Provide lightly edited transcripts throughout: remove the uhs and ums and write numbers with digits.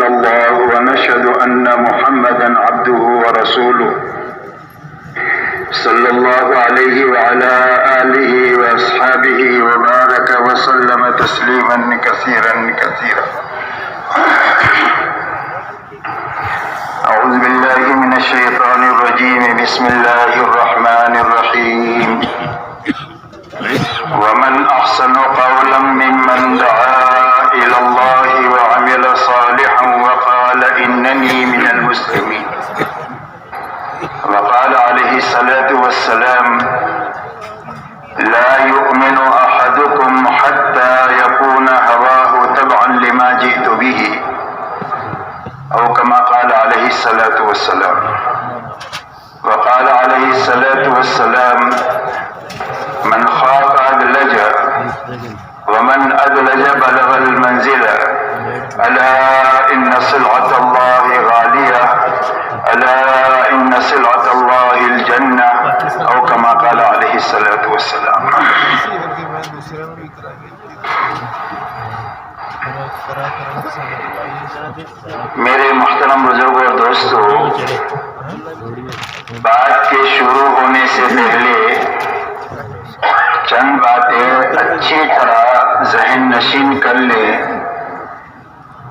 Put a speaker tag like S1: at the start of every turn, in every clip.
S1: إلا الله ونشهد أن محمدا عبده ورسوله صلى الله عليه وعلى آله وأصحابه وبارك وسلم تسليما كثيرا كثيرا. أعوذ بالله من الشيطان الرجيم. بسم الله الرحمن الرحيم. ومن أحسن قولا ممن دعا إلى الله وعمل صالحا وقال إنني من المسلمين. وقال عليه الصلاة والسلام: لا يؤمن أحدكم حتى يكون هواه تبعا لما جئت به، أو كما قال عليه الصلاة والسلام. وقال عليه الصلاة والسلام: من خاف أدلج ومن أدلج بلغ المنزل. ألا إن سلعة الله غالية، ألا إن سلعة الله الجنة، أو كما قال عليه الصلاة والسلام. میرے محترم بزرگوں اور دوستو، بات کے شروع ہونے سے پہلے چند باتیں اچھی طرح ذہن نشین کر لیں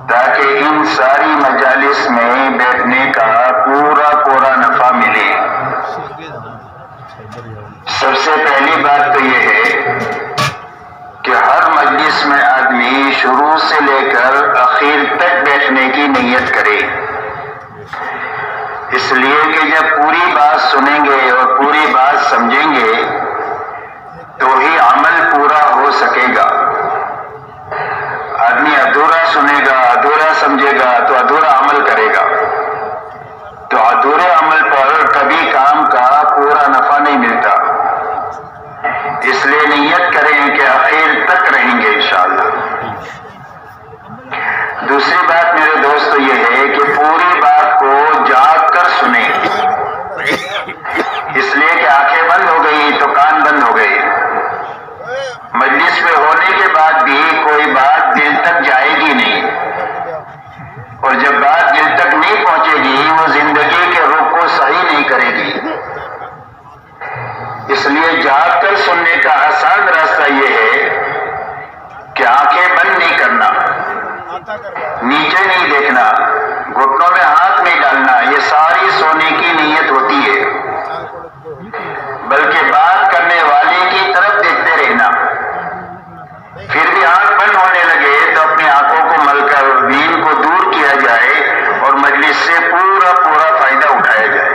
S1: تاکہ ان ساری مجالس میں بیٹھنے کا پورا نفع ملے. سب سے پہلی بات تو یہ ہے کہ ہر مجلس میں آدمی شروع سے لے کر آخر تک بیٹھنے کی نیت کرے، اس لیے کہ جب پوری بات سنیں گے اور پوری بات سمجھیں گے تو ہی عمل پورا ہو سکے گا. آدمی ادھورا سنے گا، ادھورا سمجھے گا تو ادھورا عمل کرے گا، تو ادھورے عمل پر کبھی کام کا پورا نفع نہیں ملتا. اس لیے نیت کریں کہ آخر تک رہیں گے انشاءاللہ. دوسری بات میرے دوستو یہ ہے کہ پوری بات کو جاگ کر سنیں، اس لیے کہ آنکھیں بند ہو گئی تو کان بند ہو گئے. مجلس میں ہونے کے بعد بھی کوئی بات دل تک جائے گی نہیں، اور جب بات دل تک نہیں پہنچے گی وہ زندگی کے رخ کو صحیح نہیں کرے گی. اس لیے جاگ کر سننے کا آسان راستہ یہ ہے کہ آنکھیں بند نہیں کرنا، نیچے نہیں دیکھنا، گھٹنوں میں ہاتھ نہیں ڈالنا. یہ ساری سونے کی نیت ہوتی ہے، بلکہ بات کرنے والے کی طرف دیکھتے رہنا. پھر بھی آنکھ بند ہونے لگے تو اپنی آنکھوں کو مل کر نیند کو دور کیا جائے اور مجلس سے پورا فائدہ اٹھایا جائے.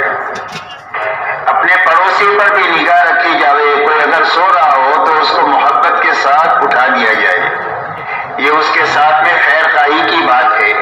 S1: اپنے پڑوسی پر بھی نگاہ رکھی جائے، کوئی اگر سو رہا ہو تو اس کو محبت کے ساتھ اٹھا دیا جائے. یہ اس کے ساتھ میں خیر خواہی کی بات ہے.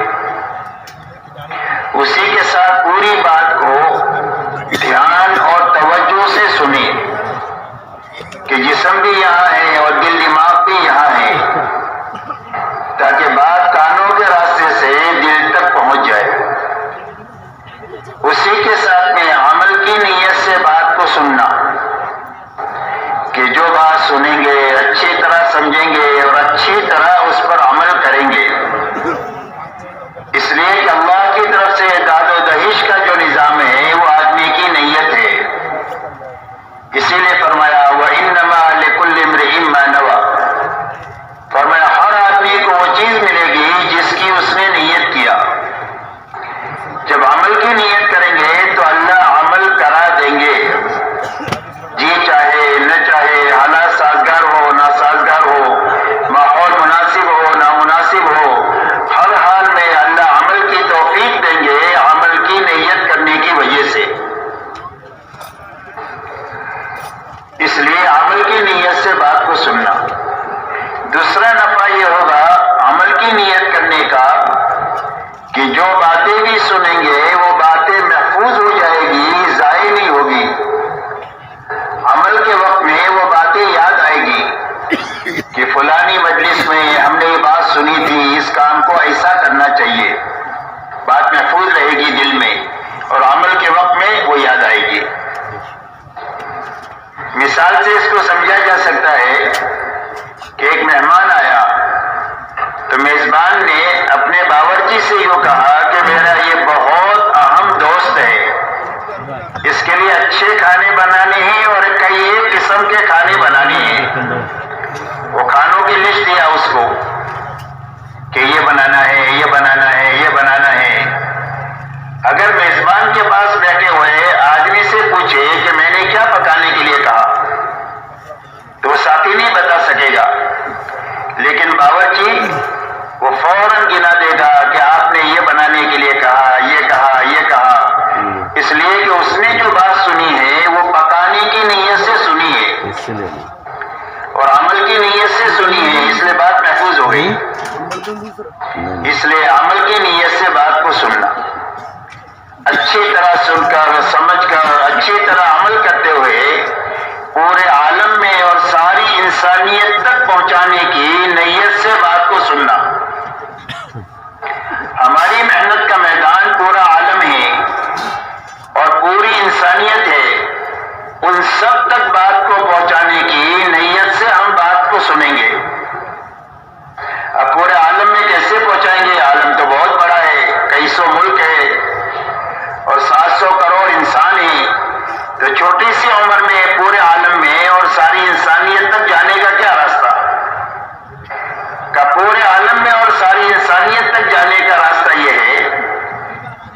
S1: تو کہا کہ میرا یہ بہت اہم دوست ہے، اس کے لیے اچھے کھانے بنانے ہیں اور کئی ایک قسم کے کھانے بنانے ہیں۔ وہ کھانوں کی لسٹ دیا اس کو کہ یہ بنانا ہے، یہ بنانا ہے، یہ بنانا ہے۔ اگر میزبان کے پاس بیٹھے ہوئے آدمی سے پوچھے کہ میں نے کیا پکانے کے لیے کہا تو وہ ساتھی نہیں بتا سکے گا، لیکن باورچی وہ فوراً گنا دے گا کہ آپ نے یہ بنانے کے لیے کہا، یہ کہا، یہ کہا، اس لیے کہ اس نے جو بات سنی ہے وہ پکانے کی نیت سے سنی ہے اور عمل کی نیت سے سنی ہے، اس لیے بات محفوظ ہو گئی۔ اس لیے عمل کی نیت سے بات کو سننا، اچھی طرح سن کر سمجھ کر اچھی طرح عمل کرتے ہوئے پورے عالم میں اور ساری انسانیت تک پہنچانے کی نیت سے بات کو سننا۔ ہماری محنت کا میدان پورا عالم ہے اور پوری انسانیت ہے، ان سب تک بات کو پہنچانے کی نیت سے ہم بات کو سنیں گے۔ اب پورے عالم میں کیسے پہنچائیں گے؟ عالم تو بہت بڑا ہے، کئی سو ملک ہے اور 700 کروڑ انسان ہیں، تو چھوٹی سی عمر میں پورے عالم میں اور ساری انسانیت تک جانے کا کیا راستہ؟ کہ پورے عالم میں اور ساری انسانیت تک جانے کا راستہ یہ ہے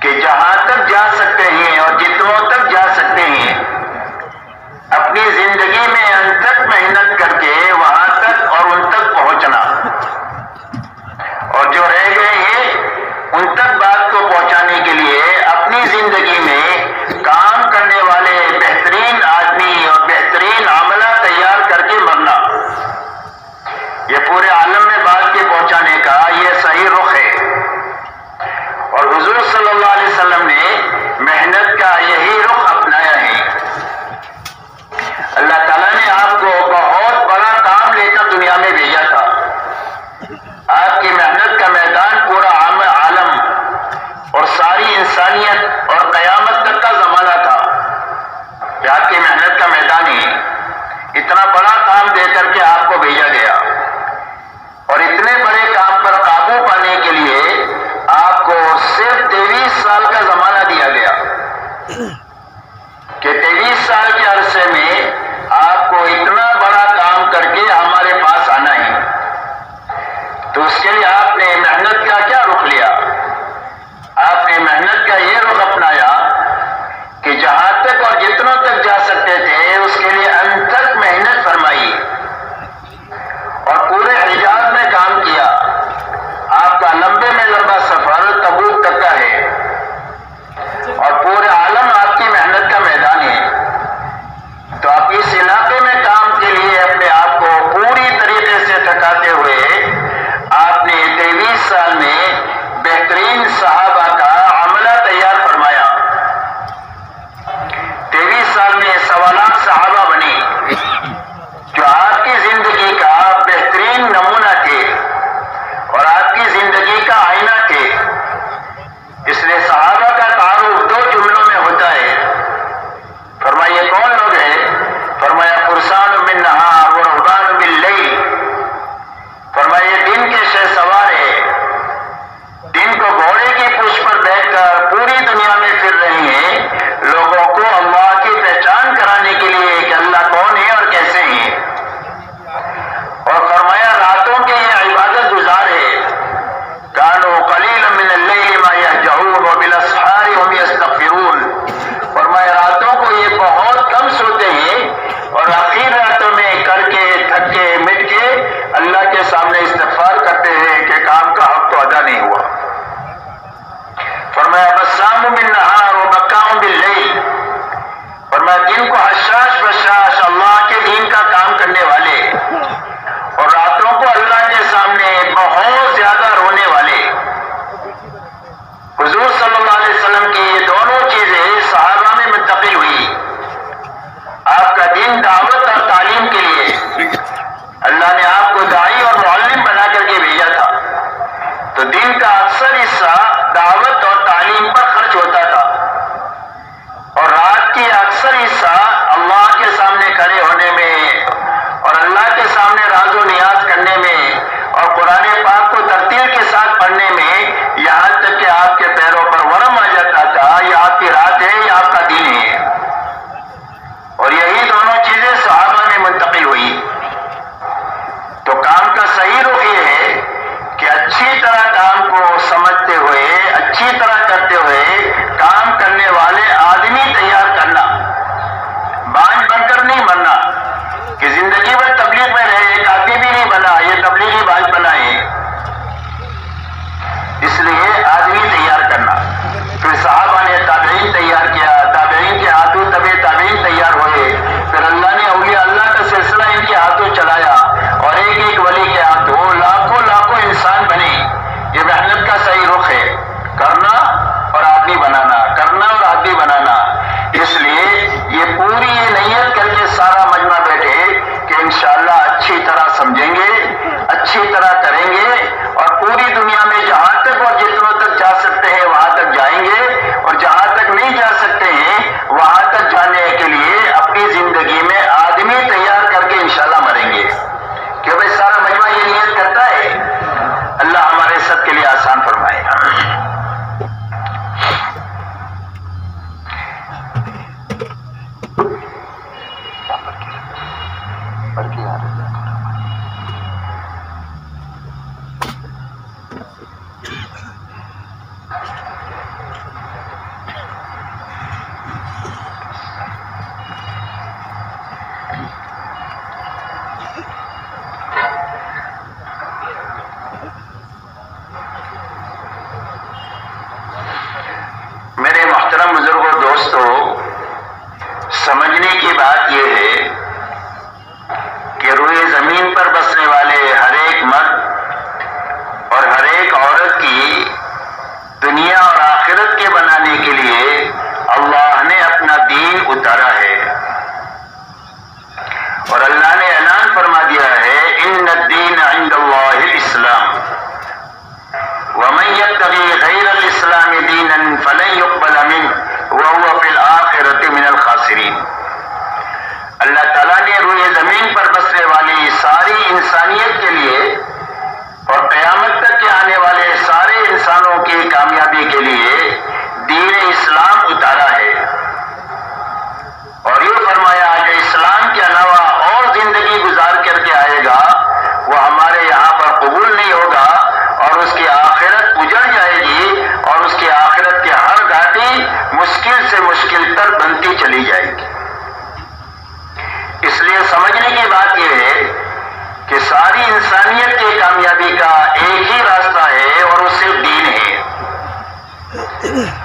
S1: کہ جہاں تک جا سکتے ہیں اور جتنوں تک جا سکتے ہیں اپنی زندگی میں انتھک محنت کر کے وہاں تک اور ان تک پہنچنا، اور جو رہ گئے ہیں ان تک بات کو پہنچانے کے لیے اپنی زندگی میں کام کرنے والے بہترین آدمی اور بہترین عملہ تیار کر کے مرنا۔ یہ پورے عالم میں بات کے پہنچانے کا یہ صحیح رخ ہے، اور حضور صلی اللہ علیہ وسلم نے محنت کا یہی رخ اپنایا ہے۔ اللہ تعالیٰ نے آپ کو بہت بڑا کام لے کر دنیا میں بھیجا تھا۔ آپ کی محنت کا میدان پورا عالم اور ساری انسانیت اور قیامت تک کا زمانہ تھا کہ آپ کی محنت کا میدان ہے۔ اتنا بڑا کام دے کر کے آپ کو بھیجا گیا، اور اتنے بڑے کام پر قابو پانے کے لیے آپ کو صرف 23 سال کا زمانہ دیا گیا۔ اچھی طرح کرتے ہوئے کام کرنے والے آدمی تیار کرنا، بانج بن کر نہیں مرنا کہ زندگی بھر تبلیغ میں رہے، ایک آدمی بھی نہیں بنا یہ تبلیغی بانج بنائے. اس لیے آدمی تیار کرنا. پھر صحابہ نے تابعین تیار کیا، تابعین کے ہاتھوں طبع تابعین تیار ہوئے، پھر اللہ نے اولیاء اللہ کا سلسلہ ان کے ہاتھوں چلایا اور ایک ایک ولی کے ہاتھوں لاکھوں لاکھوں انسان بنے. یہ محنت کا صحیح رخ ہے، کرنا اور آدمی بنانا، کرنا اور آدمی بنانا. اس لیے یہ پوری یہ نیت کر کے سارا مجمع بیٹھے کہ انشاءاللہ اچھی طرح سمجھیں گے، اچھی طرح کریں گے اور پوری دنیا میں جہاں تک اور جتنوں تک جا سکتے ہیں وہاں تک جائیں گے، اور جہاں تک نہیں جا سکتے ہیں وہاں تک جانے کے لیے اپنی زندگی میں آدمی تیار کر کے انشاءاللہ مریں گے. کہ بھائی سارا مجمع یہ نیت کرتا ہے. اللہ ہمارے سب کے لیے آسان فرمائے. میرے محترم بزرگوں، دوستوں، سمجھنے کی بات یہ ہے کہ روئے زمین پر بسنے والے ہر ایک مرد اور ہر ایک عورت کی دنیا اور آخرت کے بنانے کے لیے اللہ نے اپنا دین اتارا ہے. اور اللہ نے اعلان فرما دیا ہے ان الدین عند اللہ الاسلام ومن يبتغي غير الاسلام دینا فلن يقبل منه وهو في الاخرة من الخاسرین. اللہ تعالیٰ نے روئے زمین پر بسنے والی ساری انسانیت کے لیے اور قیامت تک کے آنے والے سارے انسانوں کی کامیابی کے لیے دین اسلام اتارا ہے. اور یہ فرمایا کہ اسلام کے علاوہ اور زندگی گزار کر کے آئے گا وہ ہمارے یہاں پر قبول نہیں ہوگا اور اس کی آخرت اجڑ جائے گی اور اس کی آخرت کی ہر گھاٹی مشکل سے مشکل تر بنتی چلی جائے گی. اس لیے سمجھنے کی بات یہ ہے کہ ساری انسانیت کی کامیابی کا ایک ہی راستہ ہے اور وہ صرف دین ہے.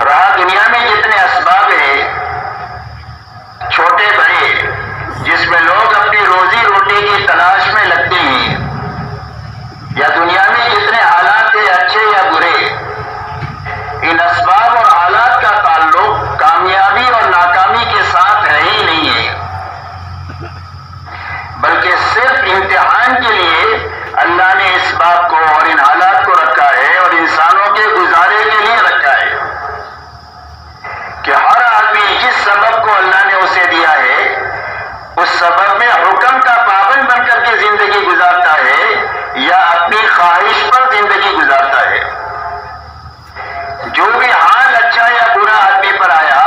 S1: رہا دنیا میں جتنے اسباب ہیں چھوٹے بڑے جس میں لوگ اپنی روزی روٹی کی تلاش میں لگتے ہیں، یا دنیا میں جتنے حالات ہیں اچھے یا برے، ان اسباب اور حالات کا تعلق کامیابی اور ناکامی کے ساتھ ہے ہی نہیں ہے، بلکہ صرف امتحان کے لیے اللہ نے اسباب کو اور ان حالات کو رکھا ہے اور انسانوں کے گزارے کے لیے رکھا ہے کہ ہر آدمی جس سبب کو اللہ نے اسے دیا ہے اس سبب میں حکم کا پابند بن کر کے زندگی گزارتا ہے یا اپنی خواہش پر زندگی گزارتا ہے. جو بھی حال اچھا یا برا آدمی پر آیا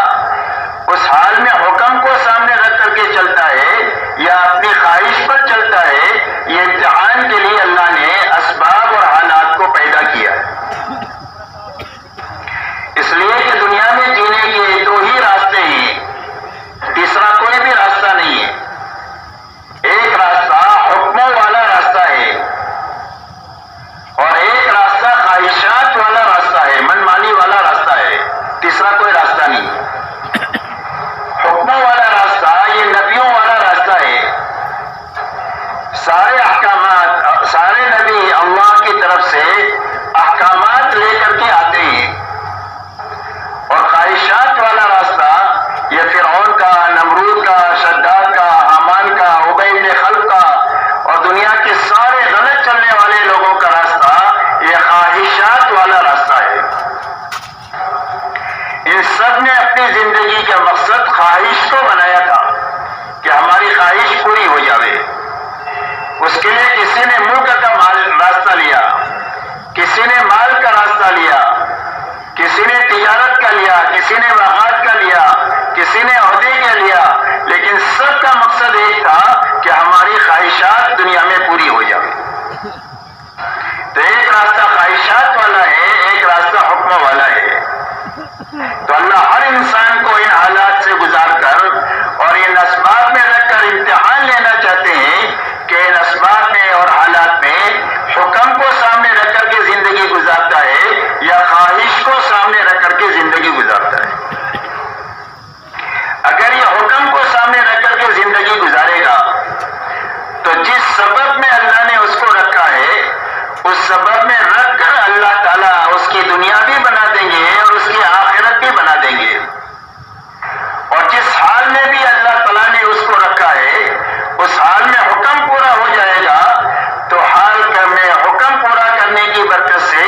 S1: اس حال میں حکم کو سامنے رکھ کر کے چلتا ہے یا اپنی خواہش پر چلتا ہے. یہ امتحان کے لیے اللہ نے اسباب اور حالات کو پیدا کیا. اس لیے کہ دنیا میں جینے کے دو ہی راستے ہیں، تیسرا کوئی بھی راستہ نہیں ہے. ایک راستہ حکموں والا راستہ ہے اور ایک راستہ خواہشات والا راستہ ہے، من مانی والا راستہ ہے. تیسرا کوئی راستہ نہیں. حکموں والا راستہ یہ نبیوں والا راستہ ہے. سارے احکامات، سارے نبی اللہ کی طرف سے احکامات لے کر کے آتے ہیں. اور خواہشات والا راستہ یہ فرعون کا، نمرود کا، شداد کا، حامان کا، ابی بن خلف کا اور دنیا کے سارے غلط چلنے والے لوگوں کا راستہ یہ خواہشات والا راستہ ہے. ان سب نے اپنی زندگی کا مقصد خواہش کو بنایا تھا کہ ہماری خواہش پوری ہو جاوے. اس کے لیے کسی نے ملک کا راستہ لیا، کسی نے مال کا راستہ لیا، کسی نے تجارت کا لیا، کسی نے باغات کا لیا، کسی نے عہدے کا لیا، لیکن سب کا مقصد ایک تھا کہ ہماری خواہشات دنیا میں پوری ہو جائے. تو ایک راستہ خواہشات والا ہے، ایک راستہ حکم والا ہے. تو اللہ ہر انسان کو ان حالات سے گزار کر اور ان اسباب میں رکھ کر امتحان لینا چاہتے ہیں کہ ان اسباب میں اور حالات میں حکم کو سامنے رکھ کر کے زندگی گزارتا ہے یا خواہش کو سامنے رکھ کر کے زندگی گزارتا ہے۔ اگر یہ حکم کو سامنے رکھ کر کے زندگی گزارے گا تو جس سبب میں اللہ نے اس کو رکھا ہے اس سبب میں رکھ کر اللہ تعالیٰ اس کی دنیا بھی بنا دیں گے اور اس کی آخرت بھی بنا دیں گے، اور جس حال میں بھی اللہ تعالیٰ نے اس کو رکھا ہے اس حال میں حکم پورا ہو جائے گا تو حال میں حکم پورا کرنے کی برکت سے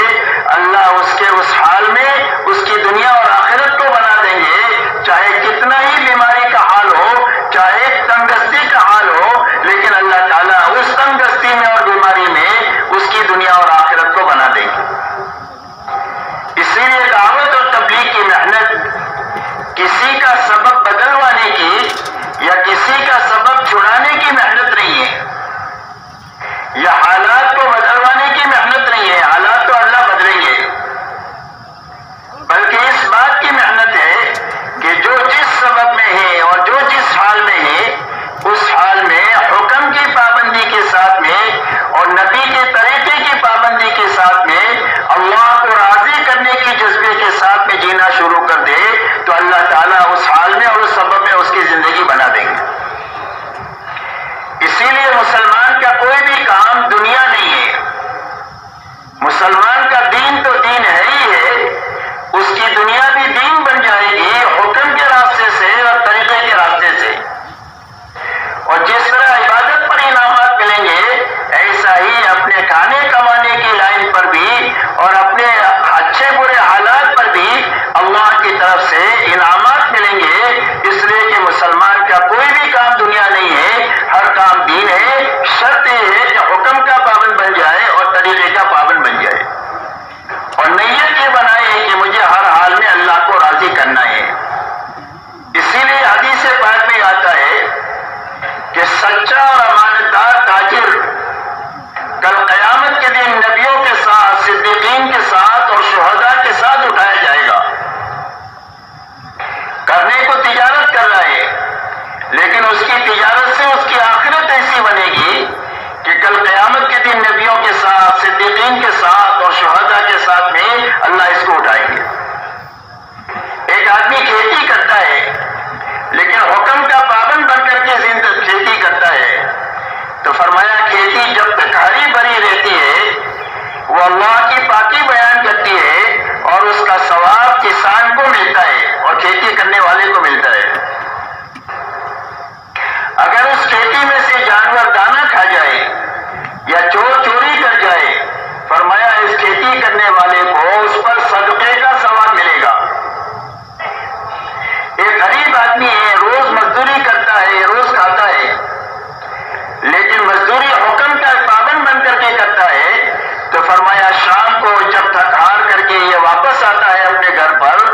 S1: اللہ اس کے اس حال میں اس کی دنیا اور آخرت کو بنا دیں گے، چاہے کتنا ہی بیماری کا حال ہو، چاہے تنگستی کا حال ہو، لیکن اللہ تعالیٰ اس تنگستی میں اور بیماری میں اس کی دنیا اور آخرت کو بنا دیں گے۔ اسی لیے دعوت اور تبلیغ کی محنت کسی کا سبب بدلوانے کی یا کسی کا سبب چھڑانے کی محنت نہیں ہے، یا حالات کو بدلوانے کی محنت نہیں ہے، حالات تو اللہ بدلیں گے، بلکہ اس بات کی محنت ہے کہ جو جس سبب میں ہے اور جو جس حال میں ہے اس حال میں حکم کی پابندی کے ساتھ میں اور نبی کے طریقے کی پابندی کے ساتھ میں اللہ کو راضی کرنے کی جذبے کے ساتھ میں جینا شروع کر دے تو اللہ تعالیٰ اس حال میں اور اس سبب میں اس کی زندگی بنا دیں گے۔ اسی لیے مسلمان کا کوئی بھی کام دنیا نہیں ہے، مسلمان کا دین تو دین ہے ہی ہے، اس کی دنیا بھی دین بن جائے گی حکم کے راستے سے اور طریقے کے راستے سے، اور جس طرح عبادت پر انعامات ملیں گے ایسا ہی اپنے کھانے کمانے کی لائن پر بھی اور اپنے اچھے برے حالات پر بھی اللہ کی طرف سے انعامات ملیں گے، اس لیے کہ مسلمان کا کوئی بھی کام دنیا نہیں ہے، ہر کام دین ہے، شرط یہ ہے کہ حکم کا پابند بن جائے اور طریقے کا پابند بن جائے، اور نیت یہ بنائے کہ مجھے ہر حال میں اللہ کو راضی کرنا ہے۔ اسی لیے حدیث پاک میں آتا ہے کہ سچا اور امانتدار تاجر کل قیامت کے دن نبیوں کے ساتھ، صدیقین کے ساتھ اور شہداء کے ساتھ اٹھایا جائے گا۔ کرنے کو تجارت کر رہا ہے لیکن اس کی تجارت سے اس کی آخرت ایسی بنے گی کہ کل قیامت کے دن نبیوں کے ساتھ، صدیقین کے ساتھ اور شہداء کے ساتھ میں اللہ اس کو اٹھائیں گے۔ ایک آدمی کھیتی کرتا ہے لیکن حکم کا پابند بن کر کے کھیتی کرتا ہے تو فرمایا کھیتی جب تک ہری بھری رہتی ہے وہ اللہ کی پاکی بیان کرتی ہے اور اس کا ثواب کسان کو ملتا ہے اور کھیتی کرنے والے کو ملتا ہے۔ اگر اس کھیتی میں سے جانور دانا کھا جائے یا چور چوری کر جائے فرمایا اس کھیتی کرنے والے کو اس پر صدقے کا ثواب ملے گا۔ ایک غریب آدمی ہے، روز مزدوری کرتا ہے، روز کھاتا ہے، لیکن مزدوری حکم کا پابند بن کر کے کرتا ہے تو فرمایا شام کو جب تھک ہار کر کے یہ واپس آتا ہے اپنے گھر پر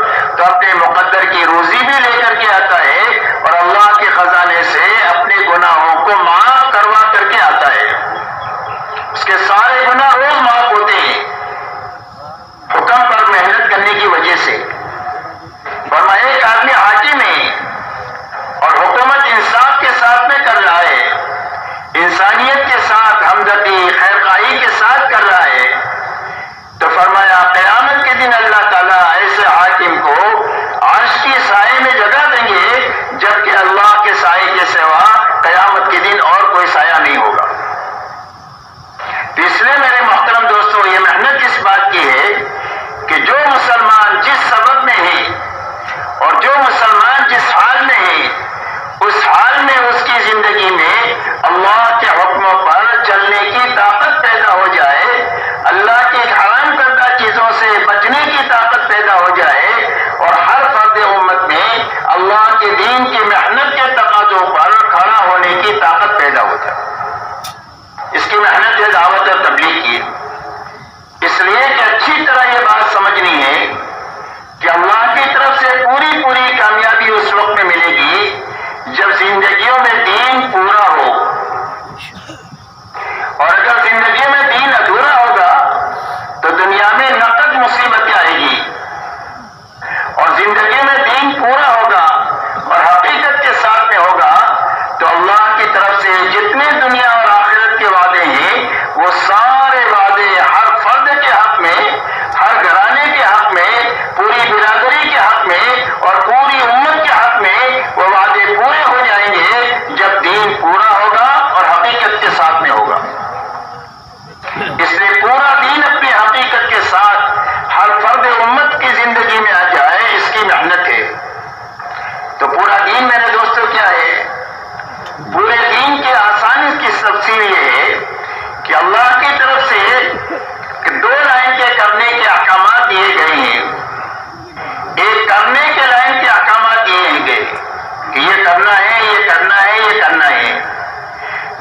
S1: کہ یہ کرنا ہے، یہ کرنا ہے، یہ کرنا ہے۔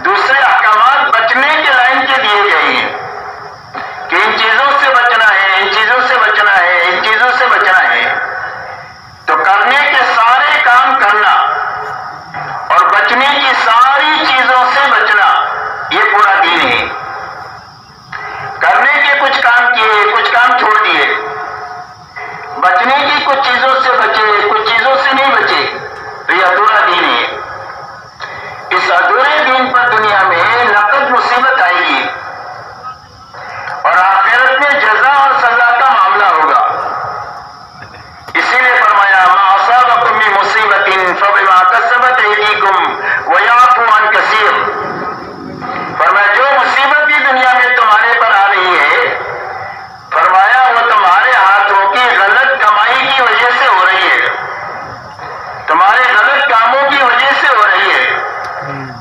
S1: دوسرے احکامات بچنے کے لائن کے دیے گئے ہیں کہ ان چیزوں سے بچنا ہے، ان چیزوں سے بچنا ہے، ان چیزوں سے بچنا ہے۔ تو کرنے کے سارے کام کرنا اور بچنے کی ساری چیزوں سے بچنا، یہ پورا دین ہے۔ کرنے کے کچھ کام کیے، کچھ کام چھوڑ دیے، بچنے کی کچھ چیزوں سے بچے، کچھ چیزوں سے نہیں بچے، تو یہ ادھورا دین ہے۔ اس ادھورے دین پر دنیا میں نقد مصیبت آئے گی اور آخرت میں جزا اور سزا کا معاملہ ہوگا۔ اسی لیے فرمایا ما اصابکم من مصیبت فبما کسبت ایدیکم ویعفو عن کثیر۔ فرمایا جو مصیبت بھی دنیا میں تمہارے پر آ رہی ہے، فرمایا وہ تمہارے ہاتھوں کی غلط کمائی کی وجہ سے ہو رہی ہے، تمہارے غلط کاموں کی وجہ سے ہو رہی ہے۔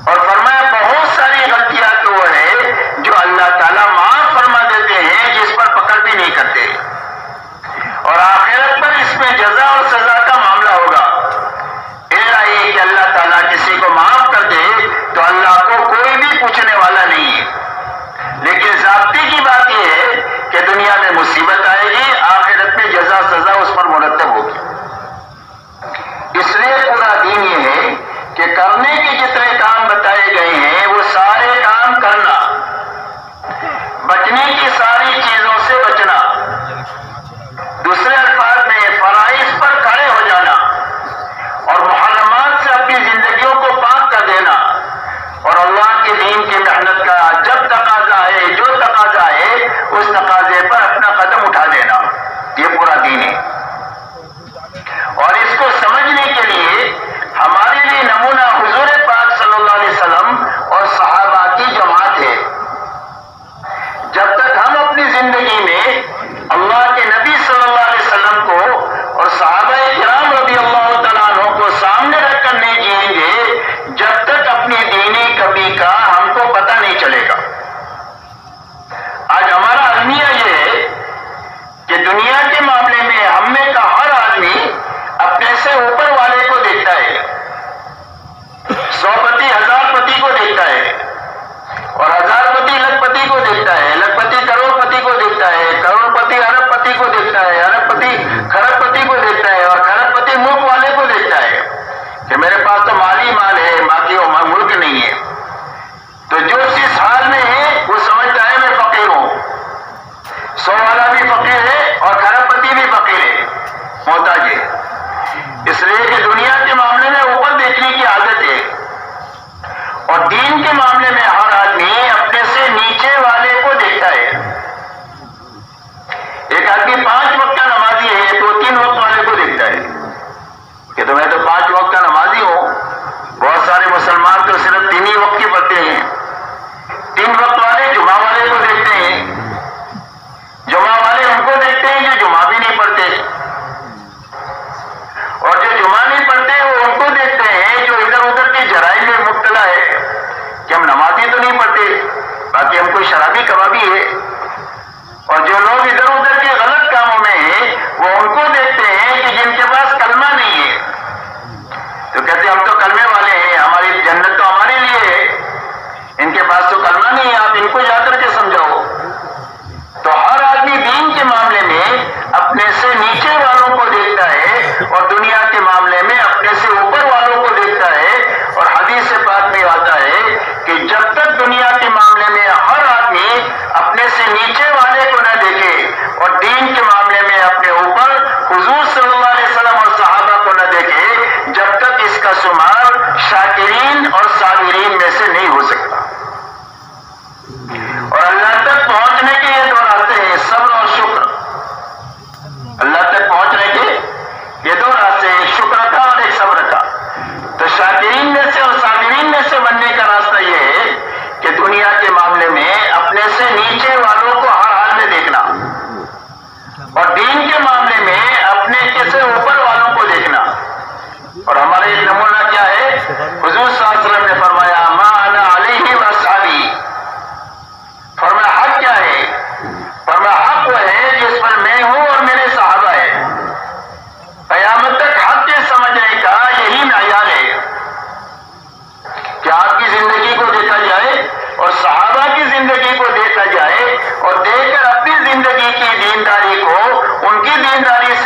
S1: اور فرمایا بہت ساری غلطیاں تو وہ ہے جو اللہ تعالیٰ معاف فرما دیتے ہیں، جس پر پکڑ بھی نہیں کرتے، اور آخرت پر اس میں جزا اور سزا کا معاملہ ہوگا۔ الا یہ کہ اللہ تعالیٰ کسی کو معاف کر دے تو اللہ کو کوئی بھی پوچھنے والا نہیں ہے، لیکن ضابطے کی بات یہ ہے کہ دنیا میں مصیبت آئے گی، آخرت میں جزا سزا اس پر مرتب ہوگی۔ اس لیے پورا دین یہ ہے کہ کرنے کے جتنے کام بتائے گئے ہیں وہ سارے کام کرنا، بچنے کی ساری چیزوں سے بچنا، دوسرے الفاظ میں فرائض پر کھڑے ہو جانا اور محرمات سے اپنی زندگیوں کو پاک کر دینا، اور اللہ کے دین کی محنت کا جب تقاضا ہے، جو تقاضا ہے، اس تقاضے پر اپنا قدم اٹھا دینا، یہ پورا دین ہے۔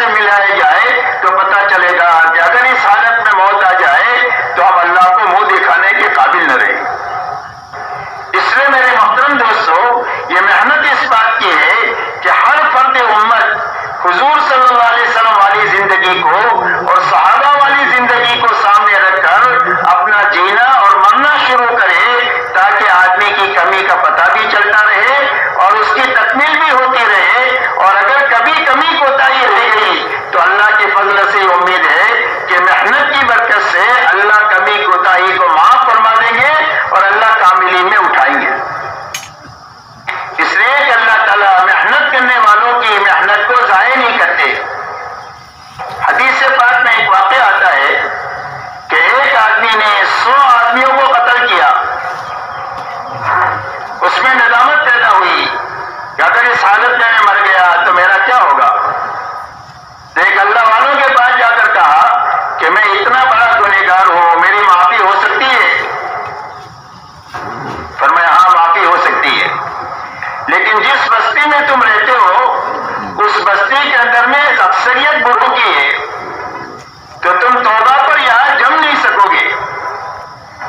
S1: سے ملایا جائے تو پتہ چلے گا کہ اگر اس حالت میں موت آ جائے تو ہم اللہ کو منہ دکھانے کے قابل نہ رہے. اس لیے میرے محترم دوستو، یہ محنت اس بات کی ہے کہ ہر فرد امت حضور صلی اللہ علیہ وسلم والی زندگی کو اور صحابہ والی زندگی کو سامنے رکھ کر اپنا جینا اور مرنا شروع کرے، تاکہ آدمی کی کمی کا پتہ بھی چلتا رہے اور اس کی تکمیل بھی ہوتی رہے. اور اگر کبھی کمی کوتاہی رہ گئی تو اللہ کے فضل سے امید ہے کہ محنت کی برکت سے اللہ کمی کوتاہی کو معاف فرما دیں گے اور اللہ کاملین میں اٹھائیں گے. اس لیے کہ اللہ تعالیٰ محنت کرنے والوں کی محنت کو ضائع نہیں کرتے. حدیث پاک میں ایک واقعہ آتا ہے کہ ایک آدمی نے 100 آدمیوں کو قتل کیا. اس میں ندامت پیدا ہوئی کہ اگر اس حالت میں مر گیا تو میرا کیا ہوگا. ایک اللہ والوں کے پاس جا کر کہا کہ میں اتنا بڑا گنہگار ہوں، میری معافی ہو سکتی ہے؟ فرمایا ہاں معافی ہو سکتی ہے، لیکن جس بستی میں تم رہتے ہو اس بستی کے اندر میں اکثریت بروں کی ہے، تو تم توبہ پر یہاں جم نہیں سکو گے.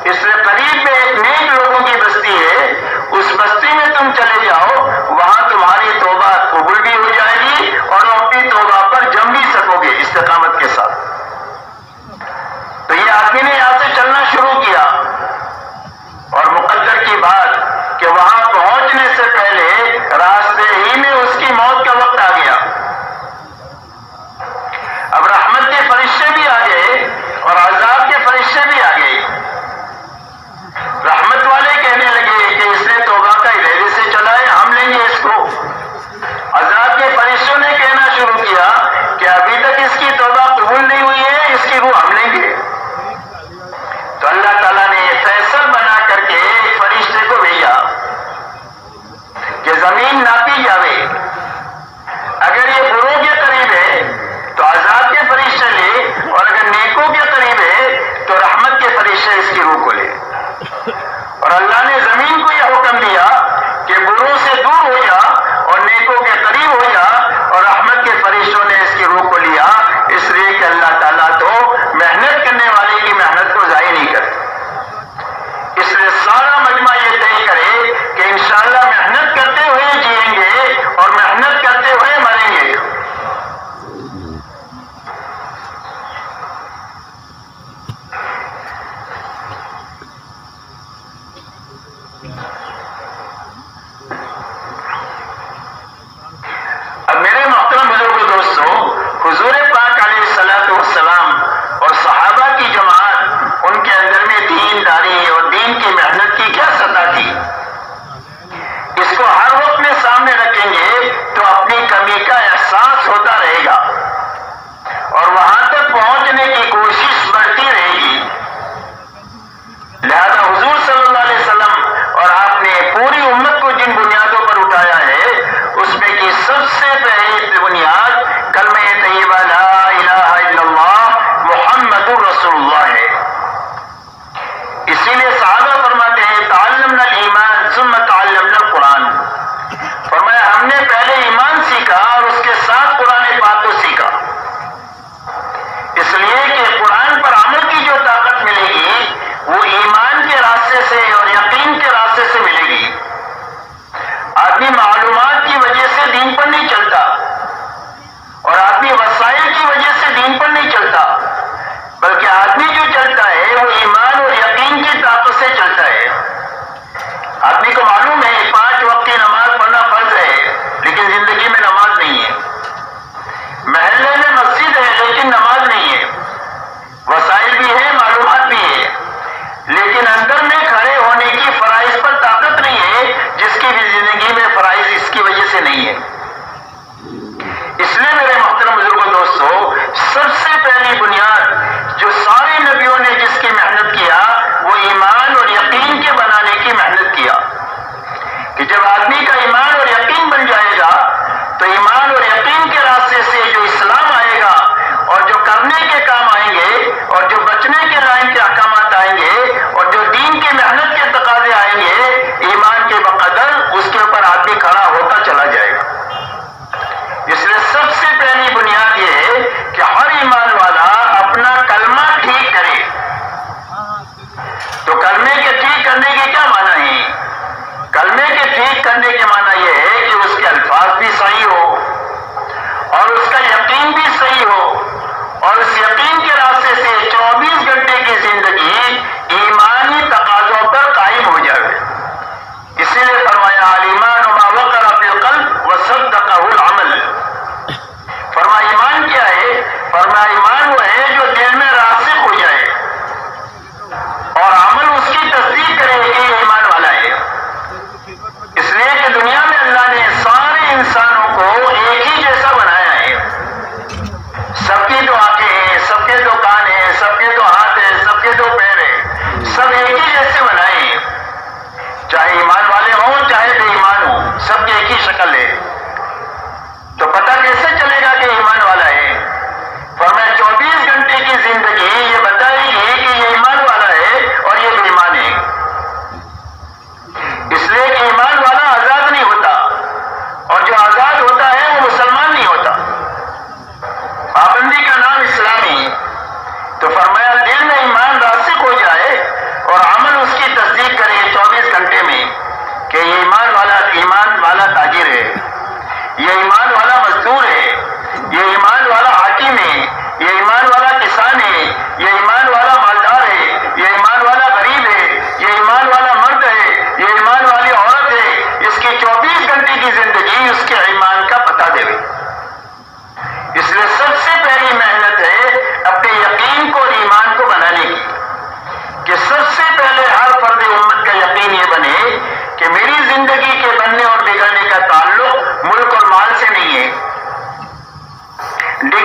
S1: اس سے قریب میں ایک نیک لوگوں کی بستی ہے، اس بستی میں تم چلے جاؤ، وہاں تمہاری توبہ قبول بھی ہو جائے گی اور اپنی توبہ پر جم بھی سکو گے استقامت کے ساتھ. تو یہ آدمی نے یہاں سے چلنا شروع کیا اور مقدر کی بات کہ وہاں پہنچنے سے پہلے راستے ہی میں اس کی موت کا وقت آ گیا. اب رحمت کے فرشتے بھی آ گئے اور عذاب کے فرشتے بھی آ گئے. رحمت والے کہنے لگے کہ اس نے توبہ کا ارادے سے چلا ہے، ہم لیں گے اس کو. عذاب کے فرشتوں نے کہنا شروع کیا کہ ابھی تک اس کی توبہ قبول نہیں ہوئی ہے، اس کی روح ہم لیں گے. تو اللہ تعالیٰ نے فیصل بنا کر کے ایک فرشتے کو بھیجا کہ زمین ناپی جاوے، اگر یہ بروں کے قریب ہے تو عذاب کے فرشتے لے، اور اگر نیکوں کے قریب ہے تو رحمت کے فرشتے اس کی روح کو لے. اور اللہ نے زمین کو یہ حکم دیا کہ بروں سے دور ہو جا اور نیکوں کے قریب ہو جا، اور رحمت کے فرشتوں نے اس کی روح کو لیا. اس لیے کہ اللہ تعالیٰ تو محنت کرنے والے کی محنت کو ضائع نہیں کرتے. اس لیے سارا مجمع یہ طے کرے کہ انشاءاللہ محنت کرتے ہوئے جئیں گے اور محنت کرتے ہوئے مریں گے. اب میرے محترم بزرگ دوستوں، حضور پاک علیہ الصلوۃ والسلام اور صحابہ کی جماعت، ان کے اندر میں دینداری اور دین کی محنت کی کیا سطح تھی، اس کو ہر وقت میں سامنے رکھیں گے تو اپنی کمی کا احساس ہوتا رہے گا اور وہاں تک پہنچنے کی کوشش بڑھتی رہے گی. لہذا حضور صلی اللہ علیہ وسلم اور آپ نے پوری امت کو جن بنیادوں پر اٹھایا ہے، اس میں کی سب سے پہلی بنیاد کلمہ طیبہ لا الہ الا اللہ محمد رسول اللہ ہے. اسی لیے صحابہ فرماتے ہیں تعلمنا الایمان ثم تعلمنا القرآن. فرمایا ہم نے پہلے ایمان سیکھا اور اس کے ساتھ قرآن پاک کو سیکھا. اس لیے کہ قرآن پر عمل کی جو طاقت ملے گی وہ ایمان کے راستے سے اور یقین کے راستے سے ملے گی. آدمی معلومات کی وجہ سے دین پر نہیں چلتا اور آدمی وسائل کی وجہ سے دین پر نہیں چلتا، بلکہ آدمی جو چلتا ہے وہ ایمان اور یقین کی طاقت سے چلتا ہے. آدمی کو معلوم ہے 5 وقت کی نماز پڑھنا فرض ہے، لیکن زندگی میں نماز نہیں ہے. محلے میں مسجد ہے لیکن نماز نہیں ہے. وسائل بھی ہے، معلومات بھی ہے، لیکن اندر میں کھڑے ہونے کی فرائض پر طاقت نہیں ہے، جس کی بھی زندگی میں فرائض اس کی وجہ سے نہیں ہے. اس لیے میرے محترم بزرگوں دوستو، سب سے پہلی بنیاد جو سارے نبیوں نے جس کی محنت کیا وہ ایمان اور یقین کے بنانے کی محنت کیا. کہ جب آدمی کا ایمان اور یقین بن جائے گا تو ایمان اور یقین کے راستے سے جو اسلام آئے گا اور جو کرنے کے کام آئیں گے اور جو بچنے کے لائن کے احکامات آئیں گے اور جو دین کی محنت کے تقاضے آئیں گے، ایمان کے بقدر اس کے اوپر آدمی کھڑا ہوتا چلا جائے گا. اس لیے سب سے پہلی بنیاد یہ ہے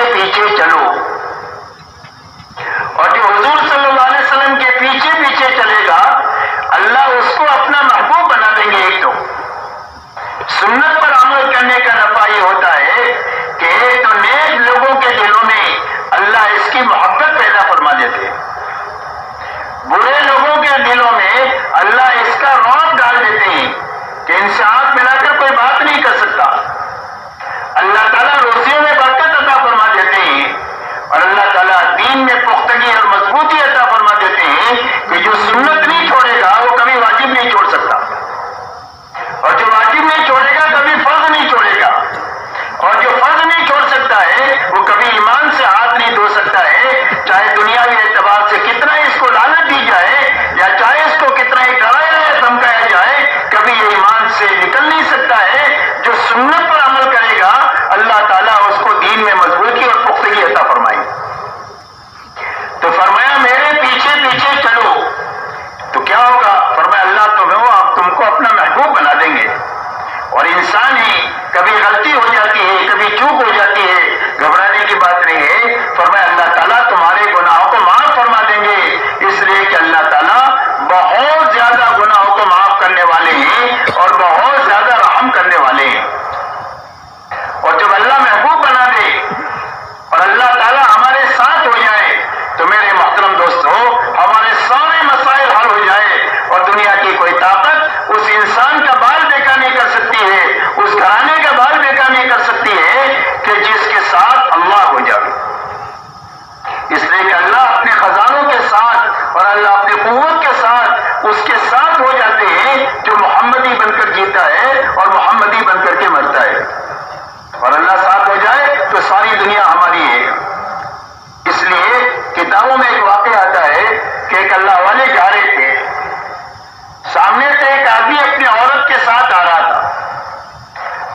S1: میرے پیچھے چلو. اور جو حضور صلی اللہ علیہ وسلم کے پیچھے پیچھے چلے گا اللہ اس کو اپنا محبوب بنا دیں گے. ایک تو سنت پر عمل کرنے کا نفع یہ ہوتا ہے کہ ایک تو نیک لوگوں کے دلوں میں اللہ اس کی محبت پیدا فرما دیتے ہیں, برے لوگوں کے دلوں میں اللہ اس کا رعب ڈال دیتے ہیں کہ ان سے ہاتھ ملا کر کوئی بات نہیں کر سکتا. اللہ تعالیٰ روزیوں میں برکت عطا فرما دیتے ہیں اور اللہ تعالیٰ دین میں پختگی اور مضبوطی عطا فرما دیتے ہیں کہ جو سنت نہیں چھوڑے گا وہ کبھی واجب نہیں چھوڑ سکتا, اور جو واجب نہیں چھوڑے گا کبھی فرض نہیں چھوڑے گا, اور جو فرض نہیں چھوڑ سکتا ہے وہ کبھی ایمان سے ہاتھ نہیں دھو سکتا ہے, چاہے دنیاوی اعتبار سے کتنا اس کو لعنت دی جائے یا چاہے اس کو کتنا ہی ڈرایا یا دھمکایا جائے, کبھی یہ ایمان سے نکل نہیں سکتا ہے. جو سنت پر عمل کرے گا اللہ تعالیٰ اس کو دین میں مضبوطی اور پختگی عطا فرمائے. تو فرمایا میرے پیچھے پیچھے چلو. تو کیا ہوگا؟ فرمایا اللہ تم کو اپنا محبوب بنا دیں گے. اور انسان ہی کبھی غلطی ہو جاتی ہے, کبھی چوک ہو جاتی ہے, گھبرانے کی بات نہیں ہے. فرمایا اللہ تعالیٰ تمہارے گناہوں کو معاف فرما دیں گے, اس لیے کہ اللہ تعالیٰ بہت زیادہ گناہوں کو معاف کرنے والے ہیں اور بہت زیادہ رحم کرنے والے ہیں. اور جب اللہ محبوب بنا دے اور اللہ تعالیٰ ہمارے ساتھ ہو جائے تو میرے محترم دوستو ہمارے سارے مسائل حل ہو جائے اور دنیا کی کوئی طاقت اس انسان کا بال بیکا نہیں کر سکتی ہے, اس گھرانے کا بال بیکا نہیں کر سکتی ہے کہ جس کے ساتھ اللہ ہو جائے. اس لیے کہ اللہ اپنے خزانوں کے ساتھ اور اللہ اپنی قوت کے ساتھ اس کے ساتھ ہو جاتے ہیں جو محمدی بن کر جیتا ہے اور محمدی بن کر کے مرتا ہے. اور اللہ ساتھ ہو جائے تو ساری دنیا ہماری ہے. اس لیے کتابوں میں ایک واقعہ آتا ہے کہ ایک اللہ والے جا رہے تھے, سامنے سے ایک آدمی اپنی عورت کے ساتھ آ رہا تھا.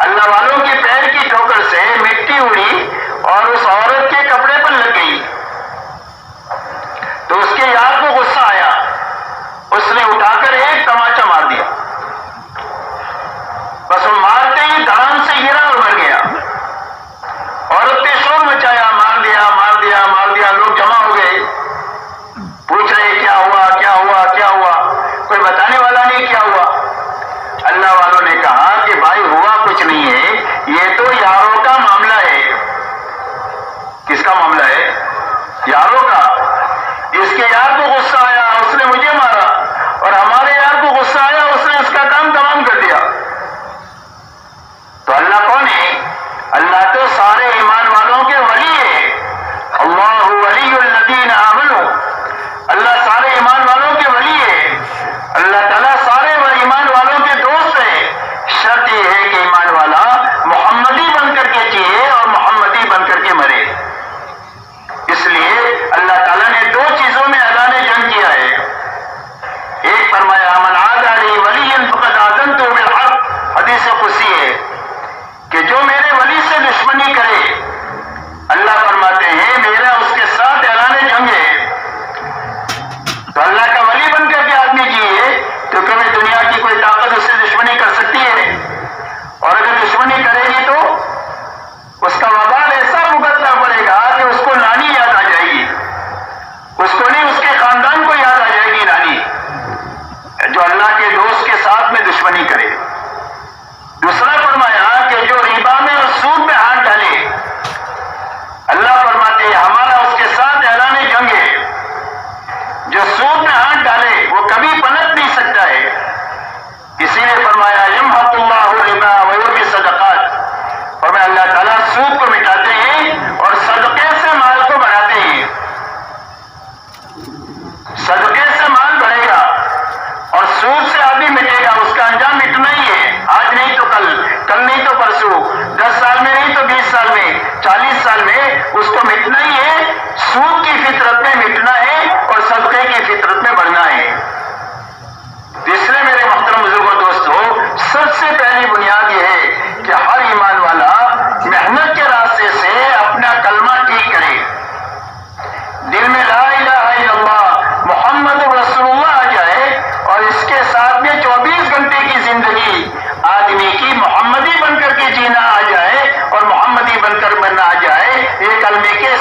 S1: اللہ والوں کے پیر کی ٹھوکر سے مٹی اڑی اور اس عورت کے کپڑے پر لگ گئی. تو اس کے یار کو غصہ آیا, اس نے اٹھا کر ایک تماچا مار دیا. بس وہ مارتے ہی دھڑا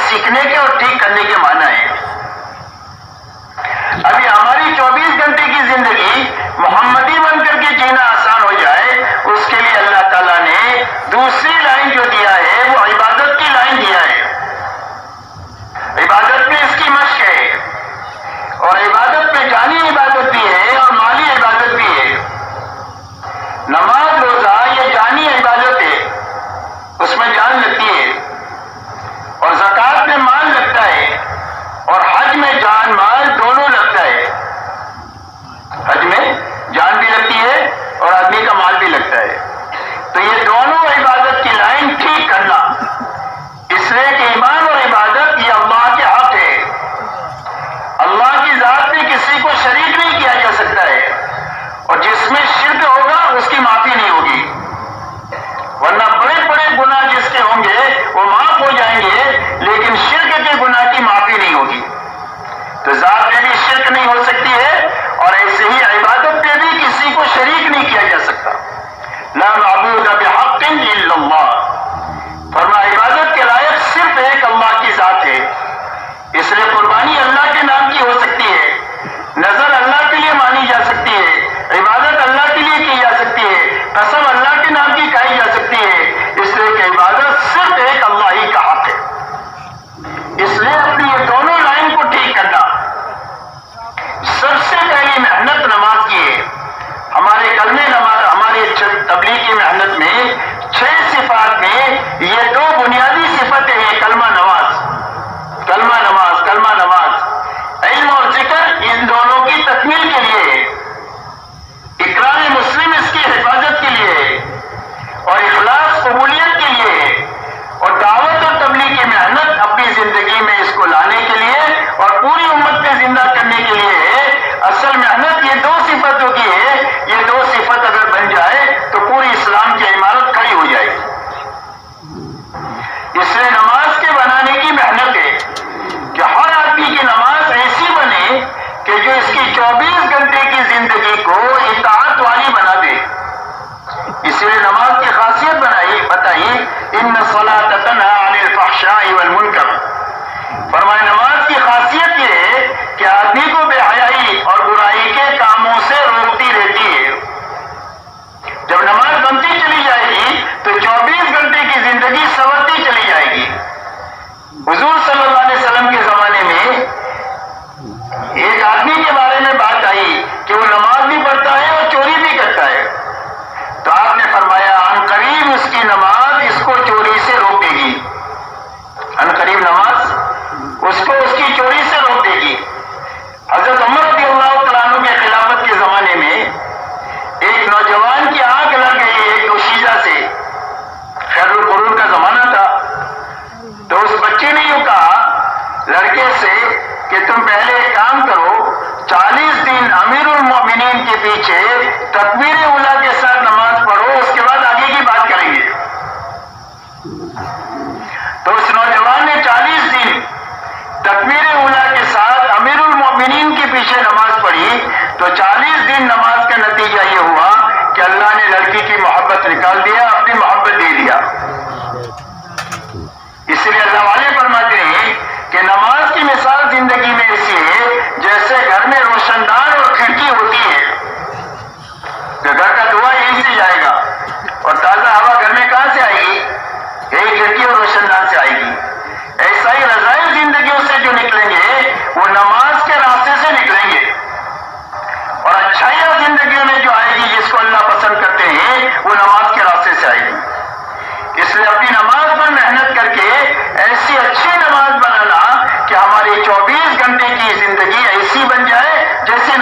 S1: سیکھنے کے اور ٹھیک کرنے کے معنی ہیں۔ ابھی ہماری 24 گھنٹے کی زندگی محمدی بن کر کے جینا آسان ہو جائے، اس کے لیے اللہ تعالیٰ نے دوسری لائن جو دیا ہے وہ عبادت کی لائن دیا ہے۔ عبادت میں اس کی مشق ہے، اور عبادت میں جانی عبادت بھی ہے اور مالی عبادت بھی ہے۔ نماز روزہ یہ جانی عبادت ہے، اس میں جان لگتی ہے، اور زکوٰۃ میں مال لگتا ہے، اور حج میں جان مال دونوں لگتا ہے۔ حج میں جان بھی لگتی ہے اور آدمی کا مال بھی لگتا ہے۔ تو یہ دونوں عبادت کی لائن ٹھیک کرنا، اس لیے کہ ایمان اور عبادت یہ اللہ کے حق ہے۔ اللہ کی ذات میں کسی کو شریک نہیں کیا جا سکتا ہے، اور جس میں شرک ہوگا اس کی معافی نہیں ہوگی، ورنہ بڑے بڑے گناہ جس کے ہوں گے وہ معاف ہو جائیں گے، لیکن شرک کے گناہ کی معافی نہیں ہوگی۔ تو ذات میں بھی شرک نہیں ہو سکتی ہے، اور ایسے ہی عبادت میں بھی کسی کو شریک نہیں کیا جا سکتا۔ لا معبود بحق الا اللہ، فرمایا عبادت کے لائق صرف ایک اللہ کی ذات ہے۔ اس لیے قربانی اللہ کے نام کی ہو سکتی ہے، نظر اللہ کے لیے مانی جا سکتی ہے، عبادت اللہ کے لیے کی جا سکتی ہے، قسم اللہ کے نام کی کھائی جا سکتی ہے، اس لیے کہ عبادت صرف ایک اللہ ہی کا حق ہے۔ اس لیے اپنی یہ دونوں لائن کو ٹھیک کرنا، سب سے پہلی محنت نماز کی ہے۔ ہمارے کلمے نماز، ہماری تبلیغ کی محنت میں 6 صفات میں یہ 2 بنیادی صفتیں ہیں، کلمہ نماز، کلمہ نماز، کلمہ نماز، علم اور ذکر، ان دونوں کی تکمیل کے لیے، اقرار مسلم اس کی حفاظت کے لیے، اور اخلاص قبولیت کے لیے، اور دعوت اور تبلیغ کی محنت اپنی زندگی میں اس کو لانے کے لیے اور پوری امت میں زندہ کرنے کے لیے ہے۔ اصل محنت یہ 2 صفتوں کی ہے، یہ 2 صفت اگر بن جائے تو پوری اسلام کی عمارت کھڑی ہو جائے گی۔ اس لیے نماز کے بنانے کی محنت ہے کہ ہر آدمی کی نماز ایسی بنے کہ جو اس کی 24 گھنٹے کی زندگی کو اطاعت والی بنا دے۔ اسی لیے نماز کی خاصیت بتائی، ان الصلاۃ تنہی عن الفحشاء والمنکر، فرمایا نماز کی خاصیت یہ ہے کہ آدمی کو بے حیائی اور برائی کے کاموں سے روکتی رہتی ہے۔ جب نماز بنتی چلی جائے گی تو 24 گھنٹے کی زندگی سنورتی چلی جائے گی۔ حضور صلی اللہ علیہ وسلم کے زمانے میں ایک آدمی کے بارے میں بات آئی کہ وہ نماز بھی پڑھتا ہے اور چوری بھی کرتا ہے، تو آپ نے فرمایا عن قریب اس کی نماز اس کو چوری سے روک دے گی، عن قریب نماز اس کو اس کی چوری سے روک دے گی۔ حضرت عمر رضی اللہ تعالیٰ عنہ کے خلافت کے زمانے میں ایک نوجوان کی آنکھ لگ گئی ایک دوشیزہ سے، خیر القرون کا زمانہ تھا، تو اس بچے نے یوں کہا لڑکے سے کہ تم پہلے ایک کام کرو، 40 دن امیر المومنین کے پیچھے تکبیر اولیٰ کے ساتھ نماز پڑھو، اس کے بعد آگے کی بات کریں گے۔ تو اس نوجوان نے 40 دن تکبیر اولیٰ کے ساتھ امیر المومنین کے پیچھے نماز پڑھی، تو 40 دن نماز کا نتیجہ یہ ہوا کہ اللہ نے لڑکی کی محبت نکال دیا، اپنی محبت دے دیا۔ اس لیے اللہ والے فرماتے ہیں کہ نماز کی مثال زندگی میں ایسی ہے جیسے گھر میں روشن دان اور کھڑکی ہوتی ہے، کہ گھر کا دھواں یہیں سے جائے گا، اور تازہ ہوا گھر میں کہاں سے آئے گی؟ یہی کھڑکی اور روشن دان سے آئے گی۔ ایسا ہی رضائل زندگیوں سے جو نکلیں گے وہ نماز کے راستے سے نکلیں گے، اور اچھائیاں زندگیوں میں جو آئے گی جس کو اللہ پسند کرتے ہیں وہ نماز کے راستے سے آئے گی۔ اس لیے اپنی نماز پر محنت کر کے ایسی اچھی نماز بنانا کہ ہماری 24 گھنٹے کی زندگی ایسی بن جائے جیسے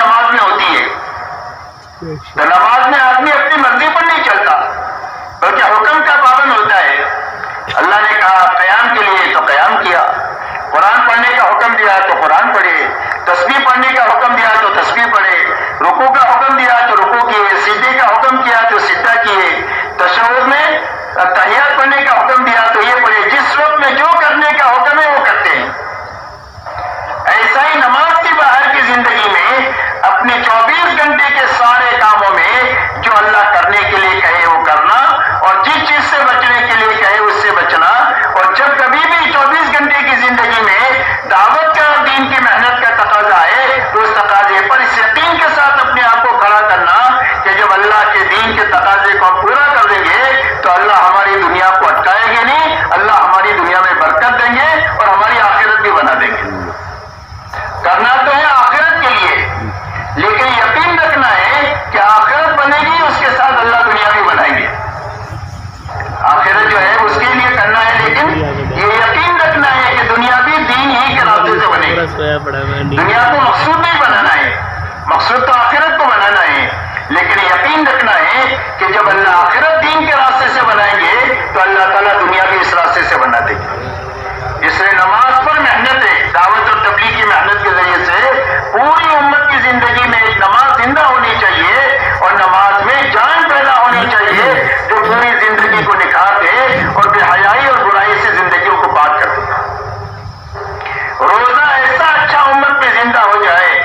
S1: دنیا کو مقصود نہیں بنانا ہے، مقصود تو آخرت کو بنانا ہے، لیکن یقین رکھنا ہے کہ جب اللہ آخرت دین کے راستے سے بنائیں گے تو اللہ تعالیٰ دنیا بھی اس راستے سے بنا دے گی۔ اس لیے نماز پر محنت ہے، دعوت اور تبلیغ کی محنت کے ذریعے سے پوری امت کی زندگی میں ایک نماز زندہ ہونی چاہیے، اور نماز میں جان پیدا ہونی چاہیے جو پوری زندگی کو نکھار دے اور بے حیائی اور برائی سے زندگیوں کو پاک کر دے۔ روزہ ایسا اچھا امت میں زندہ ہو جائے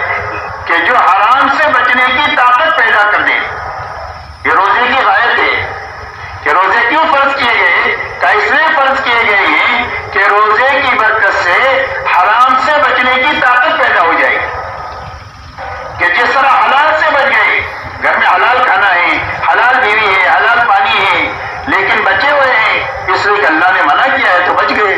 S1: کہ جو حرام سے بچنے کی طاقت پیدا کر دے۔ یہ روزے کی غایت ہے کہ روزے کیوں فرض کیے گئے؟ کہ اس لیے فرض کیے گئے ہیں کہ روزے کی برکت سے حرام سے بچنے کی طاقت پیدا ہو جائے گی، کہ جس طرح حلال سے بچ گئے، گھر میں حلال کھانا ہے، حلال بیوی ہے، حلال پانی ہے، لیکن بچے ہوئے ہیں اس لیے کہ اللہ نے منع کیا ہے تو بچ گئے،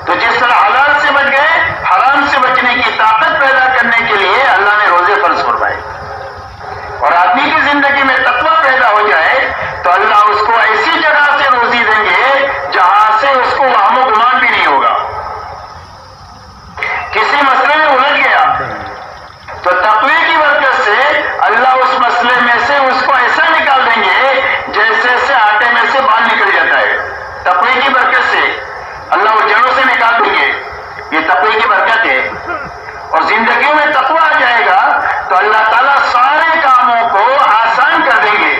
S1: تو جس طرح حلال سے بچ گئے، حرام سے بچنے کی طاقت پیدا کرنے کے لیے اللہ نے روزے فرض فرمائے، اور آدمی کی زندگی میں تقویٰ پیدا ہو جائے تو اللہ اس کو ایسی جگہ سے روزی دیں گے جہاں سے اس کو وہم و گمان بھی نہیں ہوگا۔ کسی مسئلے میں الجھ گیا تو تقوی کی برکت سے اللہ اس مسئلے میں سے اس کو ایسا نکال دیں گے جیسے سے آٹے میں سے بال نکل جاتا ہے، تقوی کی برکت سے اللہ وہ جڑوں سے نکال دیں گے، یہ تقوی کی برکت ہے۔ اور زندگیوں میں تقوی آ جائے گا تو اللہ تعالیٰ سارے کاموں کو آسان کر دیں گے۔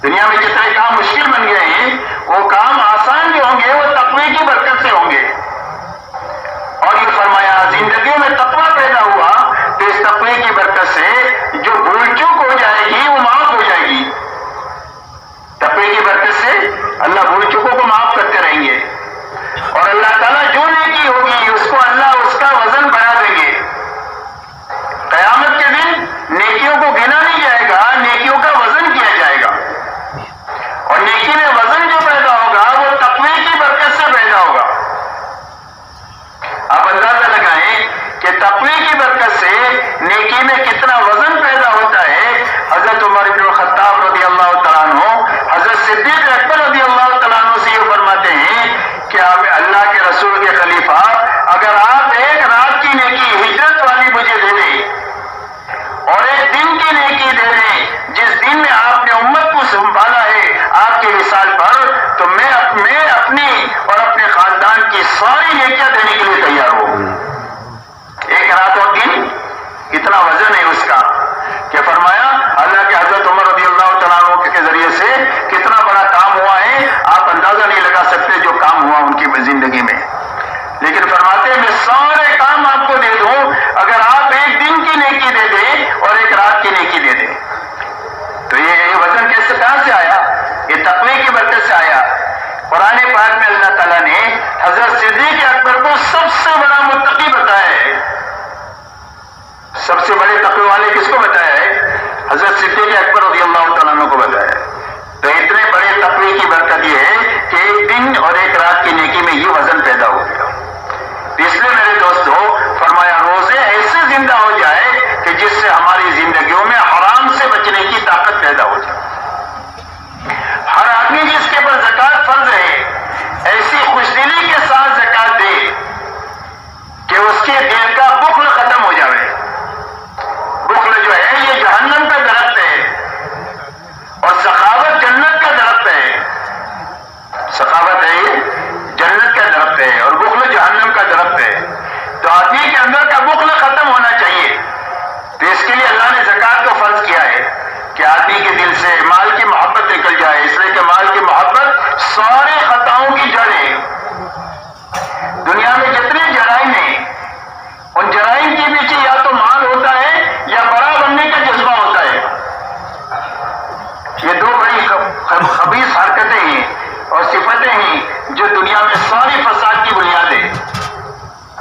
S1: دنیا میں جتنے کام مشکل بن گئے ہیں وہ کام آسان جو ہوں گے وہ تقوی کی برکت سے ہوں گے۔ اور یہ فرمایا زندگیوں میں تقوی پیدا ہوا تو اس تقوی کی برکت سے جو بھول چوک ہو جائے گی وہ معاف ہو جائے گی۔ تقوی کی برکت سے اللہ بھول چوکوں کو معاف کرتے رہیں گے، اور اللہ تعالیٰ جو نیکی ہوگی اس کو اللہ اس کا وزن بڑھا دیں گے۔ قیامت کے دن نیکیوں کو گنا نہیں جائے گا، نیکیوں کا وزن کیا جائے گا، اور نیکی میں وزن جو پیدا ہوگا وہ تقوی کی برکت سے پیدا ہوگا۔ آپ اندازہ لگائیں کہ تقوی کی برکت سے نیکی میں کتنا وزن پیدا ہوتا ہے۔ حضرت عمر بن الخطاب رضی اللہ تعالیٰ عنہ حضرت صدیق اکبر رضی اللہ تعالیٰ عنہ سے یہ فرماتے ہیں کہ آپ اللہ کے رسول کے خلیفہ، اگر آپ ایک رات کی نیکی ہجرت والی مجھے دے دیں اور ایک دن کی نیکی دے دیں جس دن میں آپ نے امت کو سنبھالا ہے آپ کے وصال پر، تو میں اپنی اور اپنے خاندان کی ساری نیکیاں دینے کے لیے تیار ہوں۔ ایک رات اور دن اتنا وزن ہے اس کا کہ فرمایا اللہ کے حضرت عمر رضی اللہ تعالیٰ عنہ کے ذریعے سے کتنا بڑا کام ہوا ہے، آپ اندازہ نہیں لگا سکتے جو کام ہوا ان کی زندگی میں، لیکن فرماتے ہیں میں سارے کام آپ کو دے دوں اگر آپ ایک دن کی نیکی دے دیں اور ایک رات کی نیکی دے دیں۔ تو یہ وزن کیسے کہاں سے آیا؟ یہ تقوی کی برکت سے آیا۔ قرآن پاک میں اللہ تعالیٰ نے حضرت صدیق اکبر کو سب سے بڑا متقی بتایا ہے۔ سب سے بڑے تقوی والے کس کو بتایا ہے؟ حضرت صدیق اکبر رضی اللہ تعالیٰ عنہ کو بتایا ہے۔ تو اتنے بڑے تقوی کی برکت یہ ہے کہ ایک دن اور ایک رات کی نیکی میں یہ وزن پیدا ہو گیا۔ اس لیے میرے دوستو فرمایا روزے ایسے زندہ ہو جائے کہ جس سے ہماری زندگیوں میں حرام سے بچنے کی طاقت پیدا ہو جائے۔ ہر آدمی جس کے اوپر زکوٰۃ فرض ہے ایسی خوشدلی کے ساتھ زکوٰۃ دے کہ اس کے دل کا بخل ختم ہو جائے۔ بخل جو ہے یہ جہنم کا درخت ہے، اور سخاوت جنت کا درخت ہے۔ سخاوت ہے یہ جنت کا درخت ہے اور بخل جہنم کا درخت ہے۔ تو آدمی کے اندر کا بخل ختم ہونا چاہیے، تو اس کے لیے اللہ نے زکوٰۃ کو فرض کیا ہے کہ آدمی کے دل سے مال کی محبت نکل جائے، اس لیے کہ مال کی محبت سارے خطاؤں کی جڑ ہے۔ دنیا میں جتنے جرائم ہیں ان جرائم کے پیچھے یا تو مال ہوتا ہے یا بڑا بننے کا جذبہ ہوتا ہے۔ یہ دو بڑی خبیث حرکتیں ہیں اور صفتیں ہیں جو دنیا میں ساری فساد کی بنیاد ہے،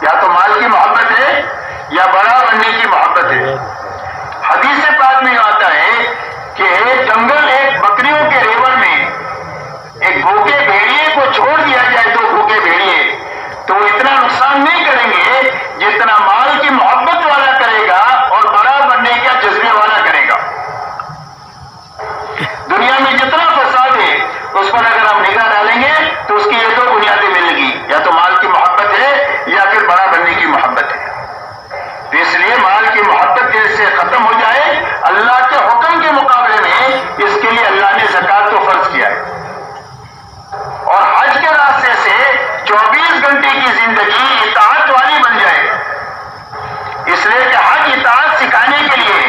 S1: یا تو مال کی محبت ہے یا بڑا بننے کی محبت ہے۔ حدیث پاک میں آتا ہے کہ ایک جنگل ایک بکریوں کے ریوڑ میں ایک بھوکے بھیڑیے کو چھوڑ دیا جائے، دو بھوکے بھیڑیے، تو وہ اتنا نقصان نہیں کریں گے جتنا مال کی محبت والا کرے گا اور بڑا بننے کا جذبے والا کرے گا۔ دنیا میں جتنا فساد ہے اس پر اگر ہم نگاہ ڈالیں گے تو اس کی یہ دو بنیادیں ملیں گی، یا تو مال کی محبت ہے یا پھر بڑا بننے کی محبت ہے۔ نبی کی زندگی اطاعت والی بن جائے، اس لیے کہ حج اطاعت سکھانے کے لیے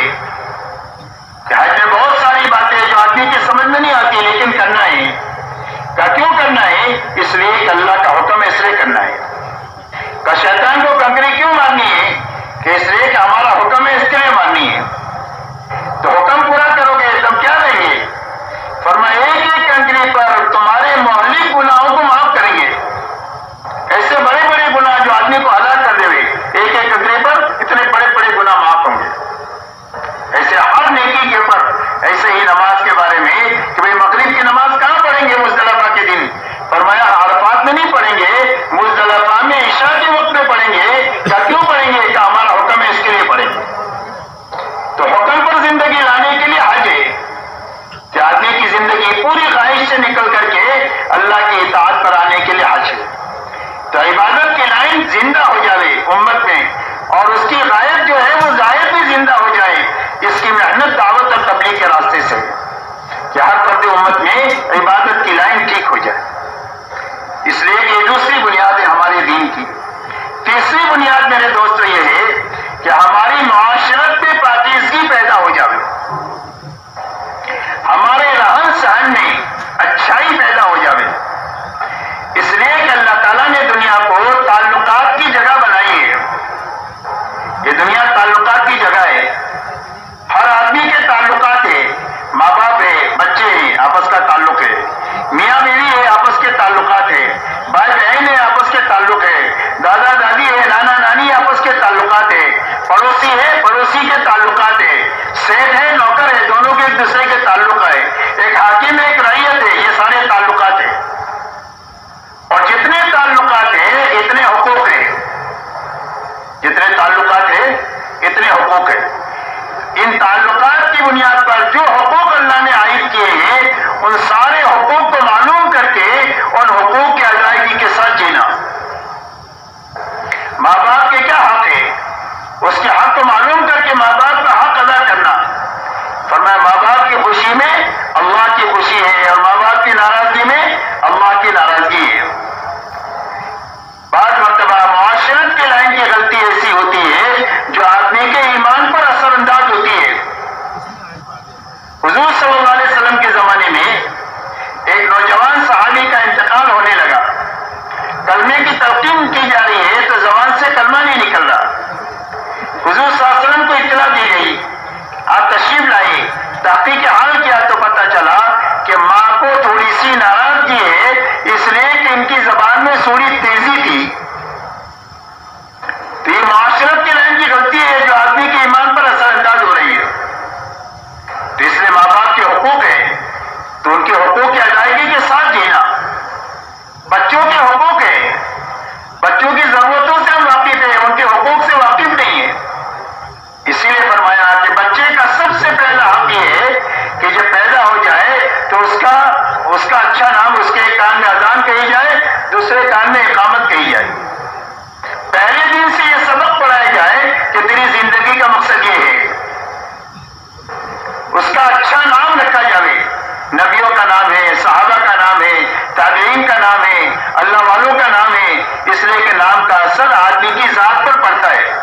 S1: کہ حج میں بہت ساری باتیں جو آدمی کی سمجھ میں نہیں آتی لیکن کرنا ہے. کیوں کرنا ہے؟ اس لیے کہ اللہ کا حکم ہے، اس لیے کرنا ہے. شیطان کو کنکری کیوں مارنی ہے؟ کہ اس لیے کہ ہمارا حکم ہے، اس کے لیے مارنی ہے. تو حکم پورا کرو گے تب کیا دیں گے؟ فرمایا ایک ایک کنکری پر تمہارے مہلک گناہوں کو معاف کریں گے. ایسے بڑے بڑے گناہ جو آدمی کو ہلاک کر دے ہوئے، ایک ایک کنکری پر اتنے بڑے بڑے گناہ معاف ہوں گے. ایسے ہر نیکی کے اوپر. ایسے ہی نماز کے بارے میں کہ بھئی مغرب کی نماز کہاں پڑھیں گے؟ مزدلفہ کے دن. فرمایا عرفات میں نہیں پڑھیں گے، مزدلفہ میں عشاء کے وقت میں پڑھیں گے. کیوں پڑھیں گے؟ کہ ہمارا حکم ہے، اس کے لیے پڑھیں گے. تو حکم پر زندگی لانے کے لیے حج ہے کہ آدمی کی زندگی پوری خواہش سے نکل کر کے اللہ کی اطاعت پر آنے کے لیے حج ہے. تو عبادت کی لائن زندہ ہو جائے امت میں، اور اس کی غائب جو ہے وہ ظاہر بھی زندہ ہو جائے. اس کی محنت دعوت اور تبلیغ کے راستے سے کہ ہر فرد امت میں عبادت کی لائن ٹھیک ہو جائے. اس لیے کہ یہ دوسری بنیاد ہے ہمارے دین کی. تیسری بنیاد میرے دوستو یہ ہے کہ ہماری معاشرت میں پاکیزگی پیدا ہو جائے، ہمارے رہن سہن میں اچھائی پیدا ہو جائے. اس لیے کہ اللہ تعالیٰ نے دنیا کو تعلقات کی جگہ بنائی ہے. یہ دنیا تعلقات کی جگہ ہے. ہر آدمی کے تعلقات ہے. ماں باپ ہے، بچے ہیں، آپس کا تعلق ہے. میاں بیوی ہے، آپس کے تعلقات ہے. بھائی بہن ہے، آپس کے تعلق ہے. دادا دادی ہے، نانا نانی، آپس کے تعلقات ہے. پڑوسی ہے، پڑوسی کے تعلقات ہے. سیٹ ہے، نوکر ہے، دونوں کے ایک دوسرے کے تعلق ہے. ایک حاکم ہے، ایک رعیت ہے. یہ سارے تعلقات ہیں. اور جتنے تعلقات ہیں اتنے حقوق ہیں. جتنے تعلقات ہیں اتنے حقوق ہیں. ان تعلقات کی بنیاد پر جو حقوق اللہ نے عائد کیے ہیں ان سارے حقوق کو معلوم کر کے ان حقوق کی ادائیگی کے ساتھ جینا. ماں باپ کے کیا حق ہے، اس کے حق کو معلوم کر کے ماں باپ کا حق ادا کرنا. فرمایا ماں باپ کی خوشی میں اللہ کی خوشی ہے، اور ماں باپ کی ناراضگی میں اللہ کی ناراضگی ہے. بعض مرتبہ معاشرت کے لائن کی غلطی ایسی ہوتی ہے جو آدمی کے ایمان پر اثر انداز ہوتی ہے. حضور صلی اللہ علیہ وسلم کے زمانے میں ایک نوجوان صحابی کا انتقال ہونے لگا. کلمے کی تلقین کی جا رہی ہے تو زبان سے کلمہ نہیں نکل رہا. حضور صلی اللہ علیہ وسلم کو اطلاع دی گئی، آپ تشریف لائے. تحقیق حال کیا تو پتہ چلا کہ ماں کو تھوڑی سی ناراضگی ہے، اس لیے کہ ان کی زبان میں تھوڑی تیزی تھی. تو یہ معاشرت کی لائن کی غلطی ہے جو آدمی کے ایمان پر اثر انداز ہو رہی ہے. تو اس لیے ماں باپ کے حقوق ہیں تو ان کے حقوق کی ادائیگی کے ساتھ جینا. بچوں کے حقوق ہیں، بچوں کی ضرورتوں سے ہم واقف ہیں، ان کے حقوق سے واقف نہیں ہیں. اسی لیے فرمایا کہ بچے کا سب سے پہلا حق یہ ہے کہ جب پیدا ہو جائے تو اس کا اچھا نام، اس کے ایک کان میں اذان کہی جائے، دوسرے کان میں اقامت کہی جائے. پہلے دن سے یہ سبق پڑھایا جائے کہ تیری زندگی کا مقصد یہ ہے. اس کا اچھا نام رکھا جائے. نبیوں کا نام ہے، صحابہ کا نام ہے، تابعین کا نام ہے، اللہ والوں کا نام ہے. اس لیے کہ نام کا اثر آدمی کی ذات پر پڑتا ہے.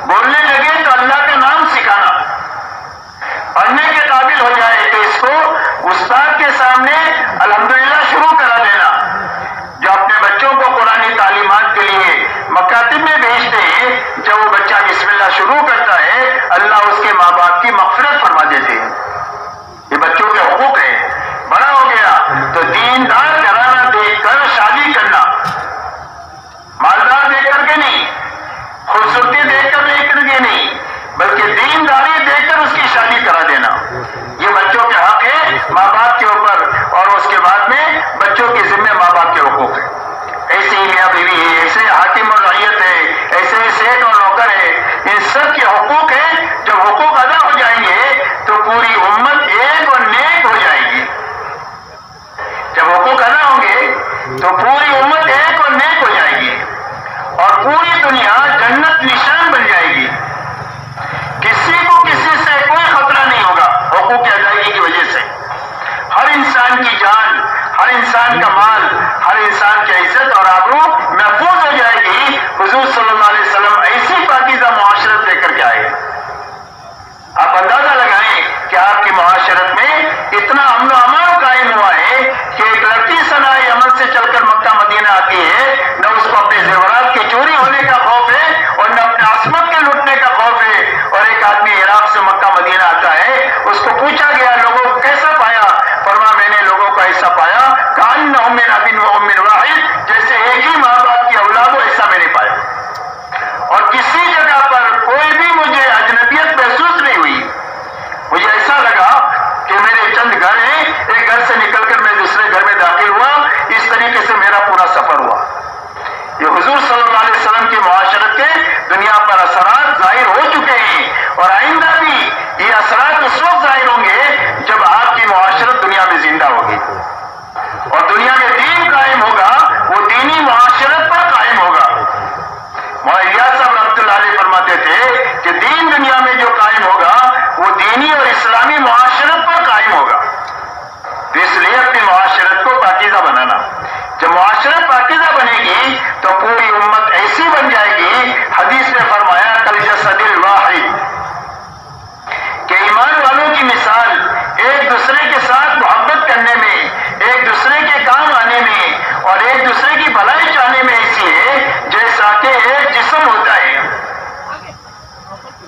S1: بولنے لگے تو اللہ کا نام سکھانا. پڑھنے کے قابل ہو جائے تو اس کو استاد کے سامنے الحمدللہ شروع کرا دینا. جو اپنے بچوں کو قرآنی تعلیمات کے لیے مکاتب میں بھیجتے ہیں، جب وہ بچہ بسم اللہ شروع کرتا ہے اللہ اس کے ماں باپ کی مغفرت فرما دیتے ہیں. یہ بچوں کے حقوق ہیں. بڑا ہو گیا تو دیندار گھرانہ دیکھ کر شادی کرنا. مالدار دیکھ کر کے نہیں، خوبصورتی دیکھ کر نہیں، بلکہ دینداری دیکھ کر اس کی شادی کرا دینا. یہ بچوں کے حق ہے ماں باپ کے اوپر، اور اس کے بعد میں بچوں کے ذمہ ماں باپ کے حقوق ہے. ایسے ہی میاں بیوی ہے، ایسے حاکم اور رعیت ہے، ایسے ہی سیٹ اور نوکر ہے. ان سب کے حقوق ہیں. جب حقوق ادا ہو جائیں گے تو پوری امت ایک اور نیک ہو جائے گی. جب حقوق ادا ہوں گے تو پوری امت ایک اور نیک ہو جائے گی، اور پوری دنیا جنت نشان بن جائے گی. کسی کو کسی سے کوئی خطرہ نہیں ہوگا حقوق کی ادائیگی کی وجہ سے. ہر انسان کی جان، ہر انسان کا مال، ہر انسان کی عزت اور تو پوری امت ایسی بن جائے گی. حدیث میں فرمایا کل جسدل واحد کہ ایمان والوں کی مثال ایک دوسرے کے ساتھ محبت کرنے میں، ایک دوسرے کے کام آنے میں اور ایک دوسرے کی بھلائی چاہنے میں ایسی ہے جیسا کہ ایک جسم ہوتا ہے.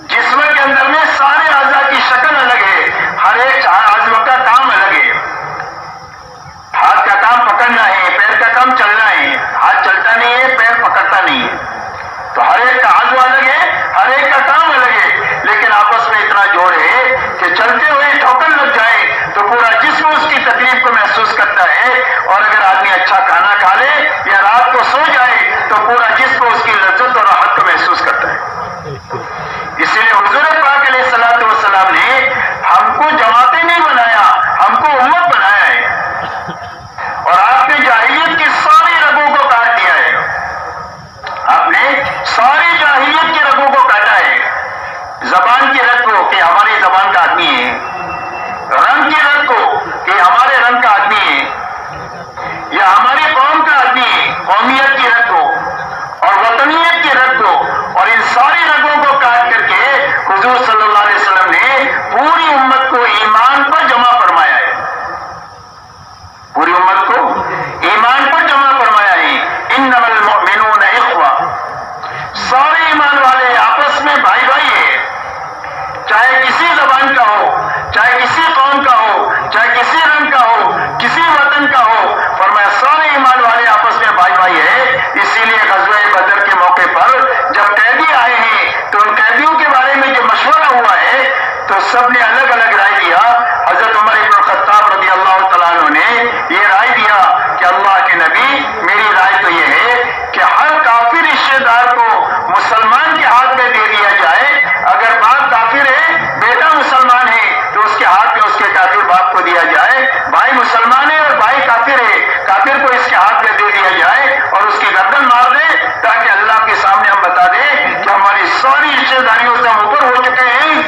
S1: جسم کے اندر میں سارے اعضاء کی شکل الگ ہے، ہر ایک عضو کا کام الگ ہے. ہاتھ کا کام پکڑنا ہے، پیر کا کام چلنا ہے. ہاتھ چلتا نہیں ہے، پیر پکڑتا نہیں ہے. تو ہر ایک کا عضو الگ ہے، ہر ایک کا کام الگ ہے، لیکن آپس میں اتنا جوڑ ہے کہ چلتے ہوئے ٹھوکر لگ جائے تو پورا جسم اس کی تکلیف کو محسوس کرتا ہے. اور اگر آدمی اچھا کھانا کھا لے یا رات کو سو جائے تو پورا جسم اس کی لذت اور راحت کو محسوس کرتا ہے. اسی لیے حضور پاک علیہ الصلوۃ والسلام نے ہم کو جماعتیں نہیں بنایا، ہم کو امت بنایا ہے. اور آپ نے جاہلیت کی ساری رگوں کو کاٹ دیا ہے. آپ نے ساری جاہلیت کی رگوں کو کاٹا ہے. زبان کی رگ کو کہ ہماری زبان کا آدمی ہے، رنگ کی رگ کو کہ ہمارے رنگ کا آدمی ہے یا ہماری قوم کا آدمی ہے، قومیت کی رگ کو اور وطنیت کی رگ کو، اور ان ساری رگوں کو کاٹ کر کے حضور صلی اللہ علیہ وسلم نے پوری امت کو ایمان پر جمع فرمایا ہے. پوری امت کو ایمان پر جمع فرمایا ہے. انما المؤمنون اخوہ، سارے ایمان والے آپس میں بھائی بھائی ہیں. چاہے کسی زبان کا ہو، چاہے کسی قوم کا ہو، چاہے کسی رنگ کا ہو، کسی وطن کا ہو، فرمایا سارے ایمان والے آپس میں بھائی بھائی ہیں. اسی لیے غزوہ بدر کے موقع پر جب قیدی آئے ہیں تو ان قیدیوں کے بارے میں جو مشورہ ہوا ہے تو سب نے الگ الگ رائے دیا. حضرت عمر بن الخطاب رضی اللہ تعالیٰ عنہ نے یہ رائے دیا کہ اللہ کے نبی، میری رائے تو یہ ہے کہ ہر کافر رشتے دار کو مسلمان کے ہاتھ میں دے دیا جائے. اگر باپ کافر ہے، بیٹا مسلمان ہے تو اس کے ہاتھ میں اس کے کافر باپ کو دیا جائے. بھائی مسلمان ہے اور بھائی کافر ہے، کافر کو اس کے ہاتھ میں دے دیا جائے اور اس کی گردن مار دے، تاکہ اللہ کے سامنے ہم بتا دیں کہ ہماری ساری رشتے داریوں سے ہم اوپر ہو چکے ہیں.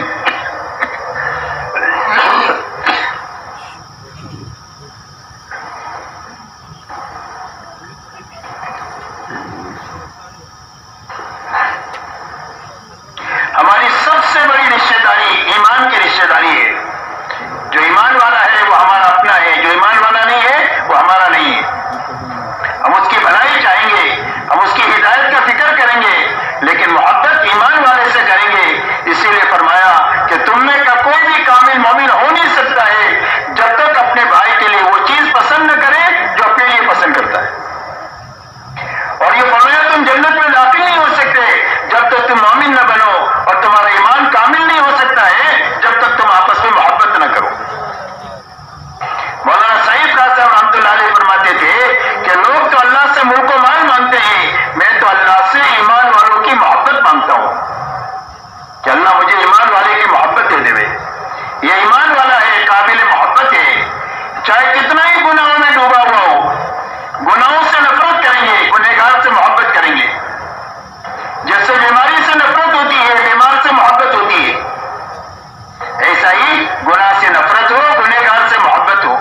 S1: ہماری سب سے بڑی رشتے داری ایمان کی رشتے داری ہے. جو ایمان والا ہے وہ ہمارا اپنا ہے، جو ایمان والا نہیں ہے وہ ہمارا نہیں ہے. ہم اس کی بھلائی چاہیں گے، ہم اس کی ہدایت کا فکر کریں گے، لیکن محبت ایمان والے سے کریں گے. اسی لیے فرمایا کہ تم میں کا کوئی بھی کامل مومن ہو نہیں سکتا ہے جب تک اپنے بھائی کے لیے وہ چیز پسند نہ کرے جو اپنے لیے پسند کرتا ہے. اور یہ فرمایا تم جنت میں داخل نہیں ہو سکتے جب تک تم مومن نہ بنو، اور تمہارا ایمان کامل نہیں ہو سکتا ہے جب تک تم آپس میں محبت نہ کرو. مولانا سعید خان صاحب رحمۃ اللہ علیہ فرماتے تھے کہ لوگ تو اللہ سے منہ کو مان مانگتے ہیں، میں تو اللہ سے ایمان والوں کی محبت مانگتا ہوں کہ اللہ مجھے ایمان والے کی محبت دے دے. یہ ایمان والا ہے، قابل محبت ہے، چاہے کتنا ہی گناہوں میں ڈوبا ہوا ہو، گناہوں سے نفرت کریں گے، گنہگار سے محبت کریں گے. جیسے بیماری سے نفرت ہوتی ہے، بیمار سے محبت ہوتی ہے، ایسا ہی گناہ سے نفرت ہو، گنہگار سے محبت ہو.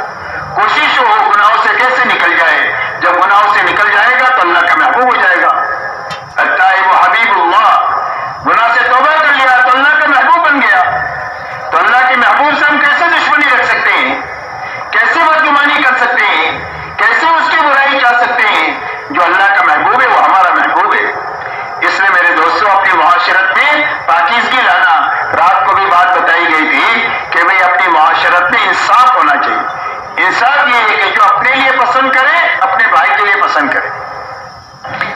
S1: کوشش ہو گناہوں سے کیسے نکل جائے. جب گناہوں سے نکل جائے گا تو اللہ کا محبوب ہو جائے گا. التائب حبیب اللہ، گناہ سے توبہ کر لیا تو اللہ کا محبوب بن گیا. تو اللہ کے محبوب سے ہم کیسے دشمنی رکھ سکتے ہیں، کیسے بدگمانی کر سکتے ہیں، کیسے اس کی برائی چاہ سکتے ہیں. جو اللہ کا محبوب ہے وہ ہمارا محبوب ہے. اس لیے میرے دوستوں اپنی معاشرت میں پاکیزگی لانا. رات کو بھی بات بتائی گئی تھی کہ بھئی اپنی معاشرت میں انصاف ہونا چاہیے. انصاف یہ ہے کہ جو اپنے لیے پسند کرے اپنے بھائی کے لیے پسند کرے.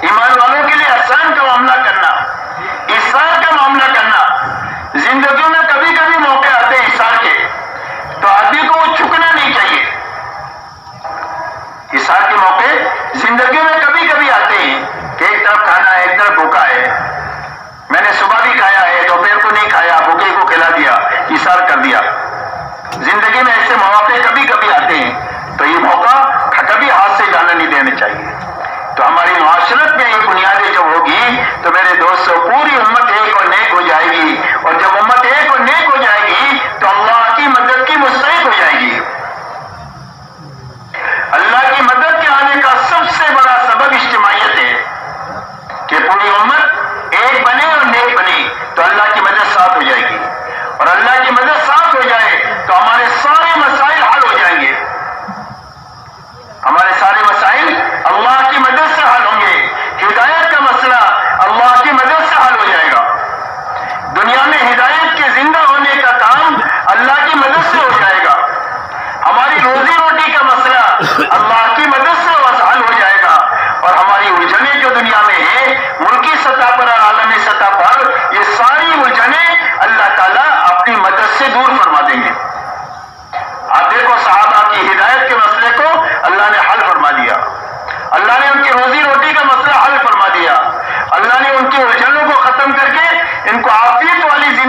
S1: ایمان والوں کے لیے احسان کا معاملہ کرنا، احسان کا معاملہ کرنا. زندگیوں میں کبھی کبھی موقع آتے ہیں احسان کے، تو آدمی کو وہ چکنا نہیں چاہیے. احسان کے موقع زندگیوں میں کبھی کبھی آتے ہیں کہ ایک طرف کھانا ہے، ایک طرف بھوکا ہے. میں نے صبح بھی کھایا ہے، دوپہر کو نہیں کھایا، بھوکے کو کھلا دیا، احسان کر دیا. زندگی میں ایسے مواقع کبھی کبھی آتے ہیں، تو یہ موقع کبھی ہاتھ سے جانا نہیں دینا چاہیے.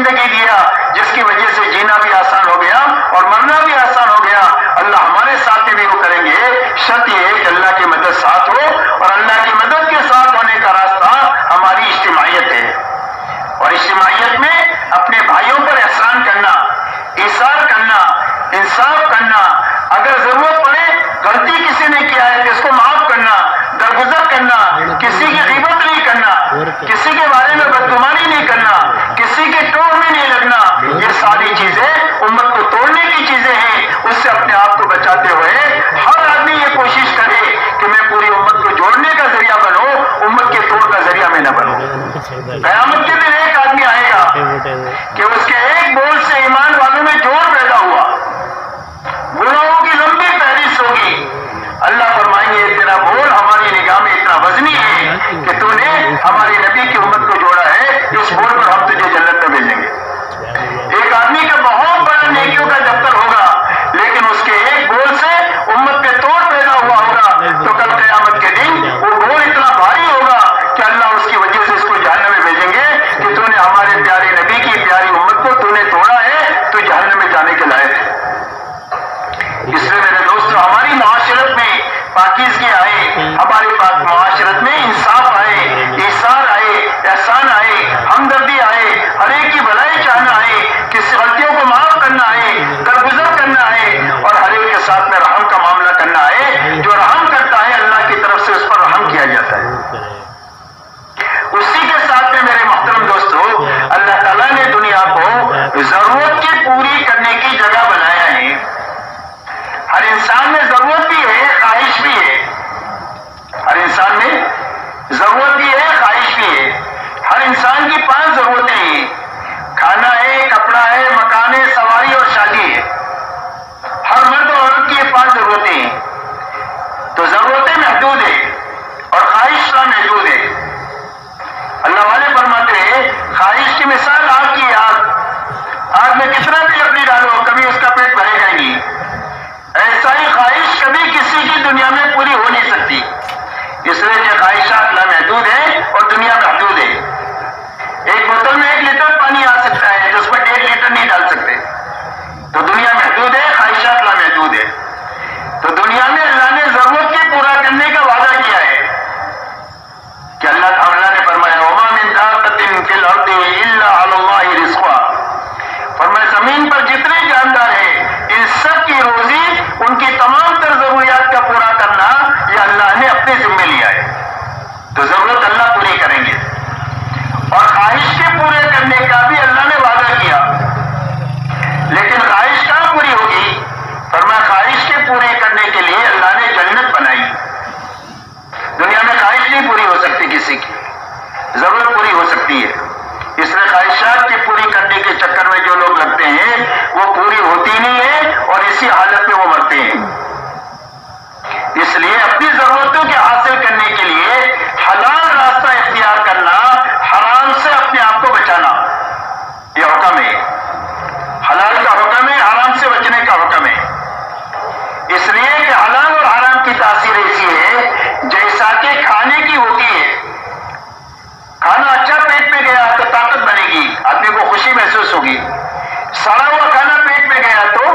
S1: زندگی دیا جس کی وجہ سے جینا بھی آسان ہو گیا اور مرنا بھی آسان ہو گیا. اللہ ہمارے ساتھ بھی وہ کریں گے. شرط یہ ہے کہ اللہ کی مدد ساتھ ہو, اور اللہ کی مدد کے ساتھ ہونے کا راستہ ہماری اجتماعیت ہے. اور اجتماعیت میں اپنے بھائیوں پر احسان کرنا, ایثار کرنا, انصاف کرنا, اگر ضرورت پڑے غلطی کسی نے کیا ہے تو اس کو معاف کرنا, درگزر کرنا, کسی کی غیبت نہیں کرنا, کسی کے بارے میں بدگمانی نہیں کرنا, کسی کے ٹوڑ میں نہیں لگنا, یہ ساری چیزیں امت کو توڑنے کی چیزیں ہیں. اس سے اپنے آپ کو بچاتے ہوئے ہر آدمی یہ کوشش کرے کہ میں پوری امت کو جوڑنے کا ذریعہ بنوں, امت کے توڑ کا ذریعہ میں نہ بنوں. قیامت کے دن ایک آدمی آئے گا کہ اس کے ایک بول سے ایمان والوں میں جوڑ پیدا ہوا, گناہوں کی لمبی فہرست ہوگی. اللہ فرمائیں گے تیرا بول ہماری نگاہ میں اتنا وزنی ہے کہ تو نے ہماری نبی کی امت کو جوڑا ہے, اس بول پر ہم تجھے جنت میں بھیجیں گے. ایک آدمی کا بہت بڑا نیکیوں کا دفتر ہوگا, لیکن اس کے ایک بول سے امت پہ توڑ پیدا ہوا ہوگا, تو کل قیامت کے دن وہ بول اتنا بھاری ہوگا کہ اللہ اس کی وجہ سے اس کو جہنم میں بھیجیں گے کہ تو نے ہمارے پیارے نبی کی پیاری امت کو تو نے توڑا ہے, تو جہنم میں جانے کے لائق ہے. اس لیے میرے دوستو ہماری معاشرت میں پاکیزگی آئے, ہمارے معاشرت میں انصاف آئے, ایثار آئے, احسان آئے, ہمدردی آئے, ہر ایک کی بھلائی چاہنا آئے, کسی غلطیوں کو معاف کرنا آئے, درگزر کرنا آئے, اور ہر ایک کے ساتھ میں رحم کا معاملہ کرنا آئے. جو رحم کرتا ہے اللہ کی طرف سے اس پر رحم کیا جاتا ہے. اسی کے ساتھ میں میرے محترم دوستو اللہ تعالیٰ نے دنیا کو ضرورت کی پوری کرنے کی جگہ بنایا ہے. ہر انسان میں ضرورت بھی ہے, خواہش بھی ہے. ہر انسان میں ضرورت بھی ہے, خواہش بھی ہے. ہر انسان کی 5 ضرورتیں ہیں, کھانا ہے, کپڑا ہے, مکان ہے, سواری اور شادی ہے. ہر مرد اور عورت کی یہ 5 ضرورتیں ہیں. تو ضرورتیں محدود ہیں اور خواہش کا محدود ہے. اللہ والے فرماتے ہیں خواہش کی مثال آگ کی, آگ میں کتنا بھی لکڑی ڈالو کبھی اس کا پیٹ بھرے گا نہیں. ایسا ہی خواہش کبھی کسی کی دنیا میں پوری ہو نہیں سکتی, اس لیے کہ خواہشات لامحدود ہیں اور دنیا محدود ہے. ایک بوتل میں 1 لیٹر پانی آ سکتا ہے جو اس میں 1.5 لیٹر نہیں ڈال سکتے. تو دنیا محدود ہے, خواہشات لامحدود ہے. تو دنیا میں اللہ نے ضرورت کے پورا کرنے کا وعدہ کیا ہے کہ اللہ تعالیٰ نے فرمایا وما من دابۃ فی الارض الا علی اللہ رزقها, فرمایا زمین پر جتنے جاندار ہیں ان سب کی روزی, ان کی تمام تر ضروریات کا پورا کرنا یہ اللہ نے اپنے ذمہ لیا ہے. تو ضرورت اللہ پوری کریں گے, اور خواہش کے پورے کرنے کا بھی اللہ نے وعدہ کیا. لیکن خواہش کہاں پوری ہوگی؟ فرمایا خواہش کے پورے کرنے کے لیے اللہ نے جنت بنائی. دنیا میں خواہش نہیں پوری ہو سکتی کسی کی, ضرورت پوری ہو سکتی ہے. اس لیے خواہشات کی پوری کرنے کے چکر میں جو لوگ لگتے ہیں وہ پوری ہوتی نہیں ہے اور اسی حالت میں وہ مرتے ہیں. اس لیے اپنی ضرورتوں کے حاصل کرنے کے لیے حلال راستہ اختیار کرنا, حرام سے اپنے آپ کو بچانا, یہ حکم ہے. حلال کا حکم ہے, حرام سے بچنے کا حکم ہے. اس لیے کہ حلال اور حرام کی تاثیر ایسی ہے جیسا کہ کھانے کی ہوتی ہے. کھانا اچھا پیٹ میں گیا تو طاقت بنے گی, آدمی کو خوشی محسوس ہوگی. سڑا ہوا کھانا پیٹ میں گیا تو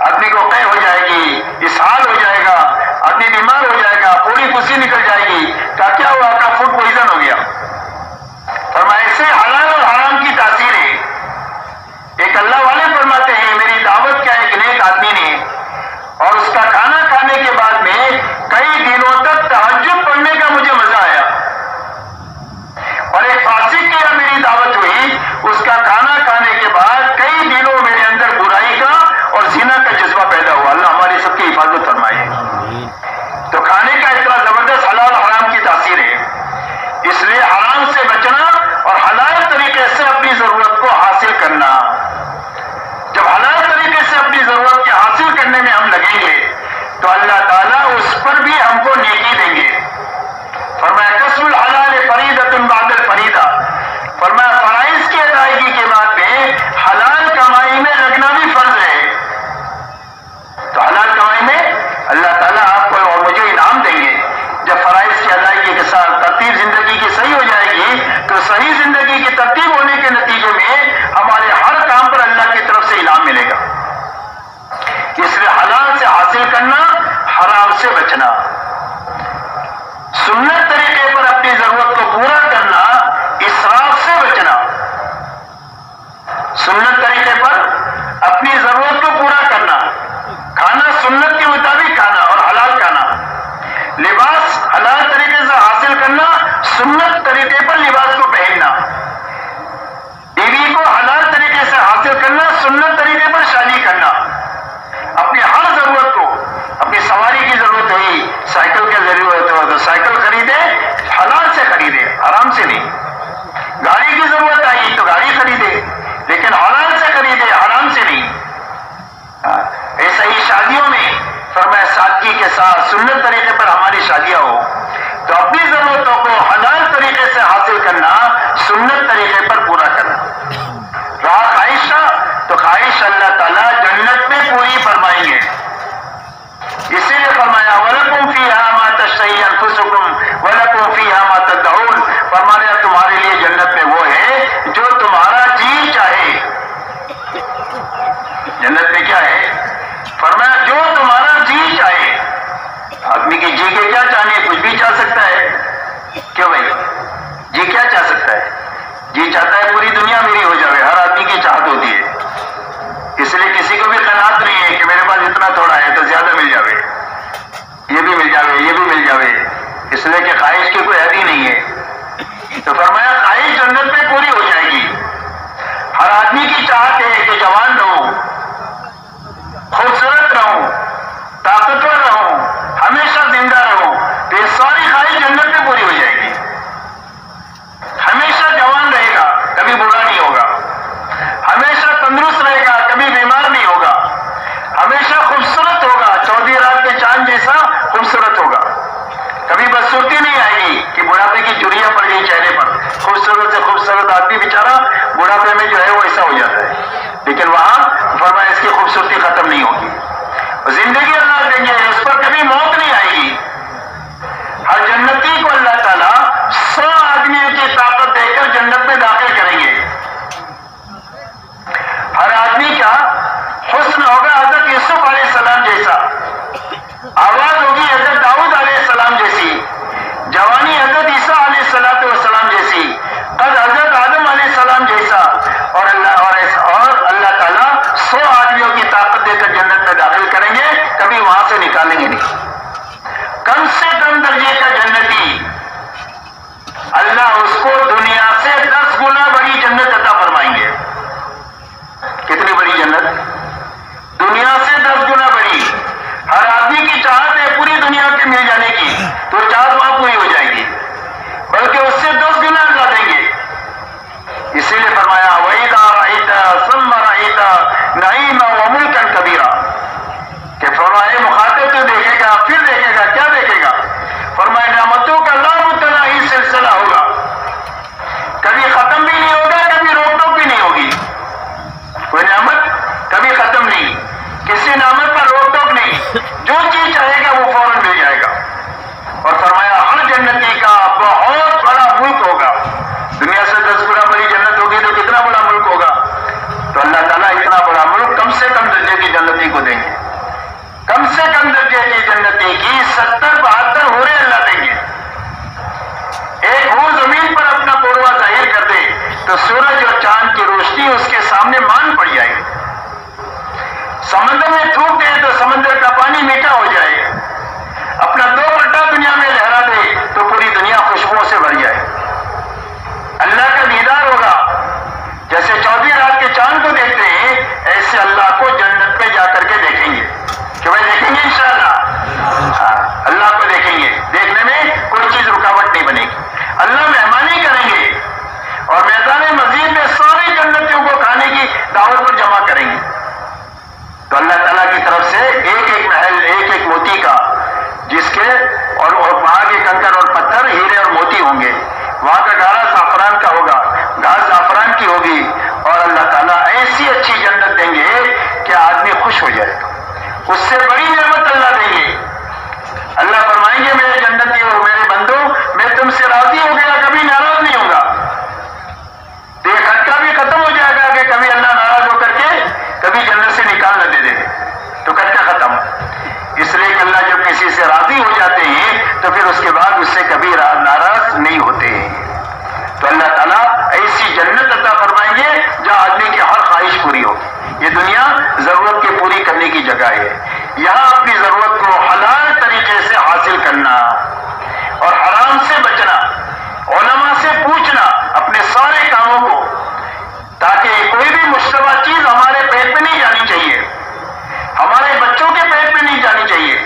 S1: آدمی کو قے ہو جائے گی, اسہال ہو جائے گا, آدمی بیمار ہو جائے گا, پوری خوشی نکل جائے گی. کیا ہوا؟ آپ کا فوڈ پوائزن ہو گیا. فرمایا ایسے حلال اور حرام کی تاثیر ہے. ایک اللہ والے فرماتے ہیں میری دعوت کیا ایک نیک آدمی نے, اور اس کا کھانا کھانے کے بعد میں کئی دنوں تک تہجد پڑھنے کا مجھے مزہ آیا. اور ایک فاسق کی میری دعوت ہوئی, اس کا کھانا کھانے کے بعد کئی دنوں میرے اندر برائی کا اور زنا کا جذبہ پیدا ہوا. اللہ ہماری سب کی حفاظت فرمائے. تو کھانے کا اتنا زبردست حلال حرام کی تاثیر ہے. اس لیے حرام سے بچنا اور حلال طریقے سے اپنی ضرورت کو حاصل کرنا. جب حلال طریقے سے اپنی ضرورت کے حاصل کرنے میں ہم لگیں گے تو اللہ تعالیٰ اس پر بھی ہم کو نیکی دیں گے. فرمایا کسب الحلال فریضۃ بعد الفریضہ, فرمایا فرائض کی ادائیگی کے بعد میں حلال کمائی میں لگنا بھی فرض ہے. تو حلال کمائی میں اللہ تعالیٰ آپ کو اور مجھے انعام دیں گے. جب فرائض کی ادائیگی کے ساتھ ترتیب زندگی کی صحیح ہو جائے گی تو صحیح زندگی کی ترتیب ہونے کے نتیجے میں سے بچنا، سنت طریقے پر اپنی ضرورت کو پورا کرنا، اسراف سے بچنا. سنت طریقے پر اپنی ضرورت کو پورا کرنا، کھانا سنت کے مطابق کھانا اور حلال کھانا، لباس حلال طریقے سے حاصل کرنا، سنت طریقے پر لباس کو پہننا، بیوی کو حلال طریقے سے حاصل کرنا، سنت طریقے پر شادی کرنا. اپنی ہر ضرورت کو، اپنی سواری کی ضرورت ہوئی، سائیکل کے ضرورت ہو تو سائیکل خریدے، حلال سے خریدے، حرام سے نہیں. گاڑی کی ضرورت آئی تو گاڑی خریدے، لیکن حلال سے خریدے، حرام سے نہیں. ایسا ہی شادیوں میں فرمایا سادگی کے ساتھ سنت طریقے پر ہماری شادیاں ہو تو اپنی ضرورتوں کو حلال طریقے سے حاصل کرنا، سنت طریقے پر پورا کرنا. رہا خواہش کا تو خواہش اللہ تعالیٰ جنت میں پوری فرمائیں گے. اسی لیے فرمایا وَلَكُمْ فِيهَا مَا تَشْتَهِي أَنفُسُكُمْ وَلَكُمْ فِيهَا مَا تَدَّعُونَ. فرمایا تمہارے لیے جنت میں وہ ہے جو تمہارا جی چاہے. جنت میں کیا ہے؟ فرمایا جو تمہارا جی چاہے. آدمی کی جی کے کیا چاہنے، کچھ بھی چاہ سکتا ہے. کیوں بھائی؟ جی کیا چاہ سکتا ہے؟ جی چاہتا ہے پوری دنیا میری ہو جائے، ہر آدمی کی چاہت ہوتی ہے. اس لیے کسی کو بھی قناعت نہیں ہے کہ میرے پاس اتنا تھوڑا ہے تو زیادہ مل جاوے، یہ بھی مل جاوے، یہ بھی مل جاوے. اس لیے کہ خواہش کی کوئی حد ہی نہیں ہے. تو فرمایا خواہش جنت میں پوری ہو جائے گی. ہر آدمی کی چاہت ہے کہ جوان رہوں، خوبصورت رہوں، طاقتور رہوں، ہمیشہ زندہ رہوں. تو یہ ساری خواہش جنت میں پوری ہو جائے گی. ہمیشہ جوان رہے گا، کبھی بوڑھا نہیں ہوگا. ہمیشہ تندرست رہے گا، کبھی بیمار نہیں ہوگا. ہمیشہ خوبصورت ہوگا، چودھری رات کے چاند جیسا خوبصورت ہوگا. کبھی بدسورتی نہیں آئے گی کہ بڑھاپے کی جھریاں پڑ گئی چہرے پر. خوبصورت سے خوبصورت آدمی بیچارہ بڑھاپے میں جو ہے وہ ایسا ہو جاتا ہے، لیکن وہاں فرمایا اس کی خوبصورتی ختم نہیں ہوگی. زندگی اللہ دیں گے، اس پر کبھی موت نہیں آئے گی. ہر جنتی کو اللہ تعالیٰ 100 آدمیوں کی طاقت دے کر جنت میں داخل کریں گے. ہر آدمی کا حسن ہوگا حضرت یوسف علیہ السلام جیسا، آواز ہوگی حضرت داؤد علیہ السلام جیسی، جوانی حضرت عیسیٰ علیہ السلام جیسی، قد حضرت آدم علیہ السلام جیسا. اور اللہ تعالیٰ 100 آدمیوں کی طاقت دے کر جنت میں داخل کریں گے، کبھی وہاں سے نکالیں گے نہیں. کم سے کم درجے کا جنتی اللہ اس کو دنیا سے 10 گنا بڑی جنت عطا فرمائیں گے. کتنی بڑی جنت؟ دنیا سے 10 گنا بڑی. ہر آدمی کی چاہت ہے پوری دنیا کے مل جانے کی، تو چاہت وہاں پوری ہو جائے گی، بلکہ اس سے 10 گنا اللہ دیں گے. اسی لیے فرمایا وَإِذَا رَأَيْتَ ثُمَّ رَأَيْتَ نَعِيمًا وَمُلْكًا كَبِيرًا کہ فرمائے مخاطب تو دیکھے گا، پھر دیکھے گا، کیا دیکھے گا؟ فرمائے نعمتوں کا لا متناہی سلسلہ ہوگا، کبھی ختم بھی نہیں ہوگا، کبھی روک ٹوک بھی نہیں ہوگی. کوئی نعمت کبھی ختم نہیں، کسی نعمت پر روک ٹوک نہیں، جو چیز چاہے گا وہ فوراً مل جائے گا. اور فرمایا ہر جنتی کا بہت بڑا ملک ہوگا. دنیا سے 10 گنا بڑی جنت ہوگی تو کتنا بڑا ملک ہوگا؟ تو اللہ تعالیٰ اتنا بڑا ملک کم سے کم درجے کی جنتی کو دیں گے. کم سے کم درجے کی جنتی کی 70-72 حوریں اللہ دیں گے. ایک حور زمین پر اپنا پوروا ظاہر کر دے تو سورج اور چاند کی روشنی اس کے سامنے مان پڑ جائے گی. سمندر میں تھوک دے تو سمندر کا پانی میٹھا ہو جائے. اپنا 2 پٹا دنیا میں لہرا دے تو پوری دنیا خوشبوؤں سے بھر جائے. اللہ کا دیدار ہوگا. جیسے چودھری رات کے چاند کو دیکھتے ہیں، ایسے اللہ کو جنت میں جا کر کے دیکھیں گے. کہ بھائی دیکھیں گے انشاءاللہ، اللہ کو دیکھیں گے. دیکھنے میں کوئی چیز رکاوٹ نہیں بنے گی. اللہ مہمانی کریں گے اور میدان مزید میں سارے جنتیوں کو کھانے کی دعوت پر جمع کریں گے. تو اللہ تعالیٰ کی طرف سے ایک محل، ایک موتی کا، جس کے اور وہاں کے کنکر اور پتھر ہیرے اور موتی ہوں گے. وہاں کا گارا زعفران کا ہوگا، گھاس زعفران کی ہوگی. اور اللہ تعالیٰ ایسی اچھی جنت دیں گے کہ آدمی خوش ہو جائے گا. اس سے بڑی نعمت اللہ دیں گے. اللہ فرمائیں گے میرے جنتی ہو، میرے بندو، میں تم سے راضی ہو گیا، کبھی ناراض نہیں ہوں گا. تو یہ خطہ بھی ختم ہو جائے گا کہ کبھی اللہ ناراض ہو کر کے کبھی جنت سے نکال نہ دے دے. تو خطہ ختم. اس لیے کہ اللہ جب کسی سے راضی جگہ ہے. یہاں اپنی ضرورت کو حلال طریقے سے حاصل کرنا اور حرام سے بچنا، علماء سے پوچھنا اپنے سارے کاموں کو، تاکہ کوئی بھی مشتبہ چیز ہمارے پیٹ میں نہیں جانی چاہیے، ہمارے بچوں کے پیٹ میں نہیں جانی چاہیے،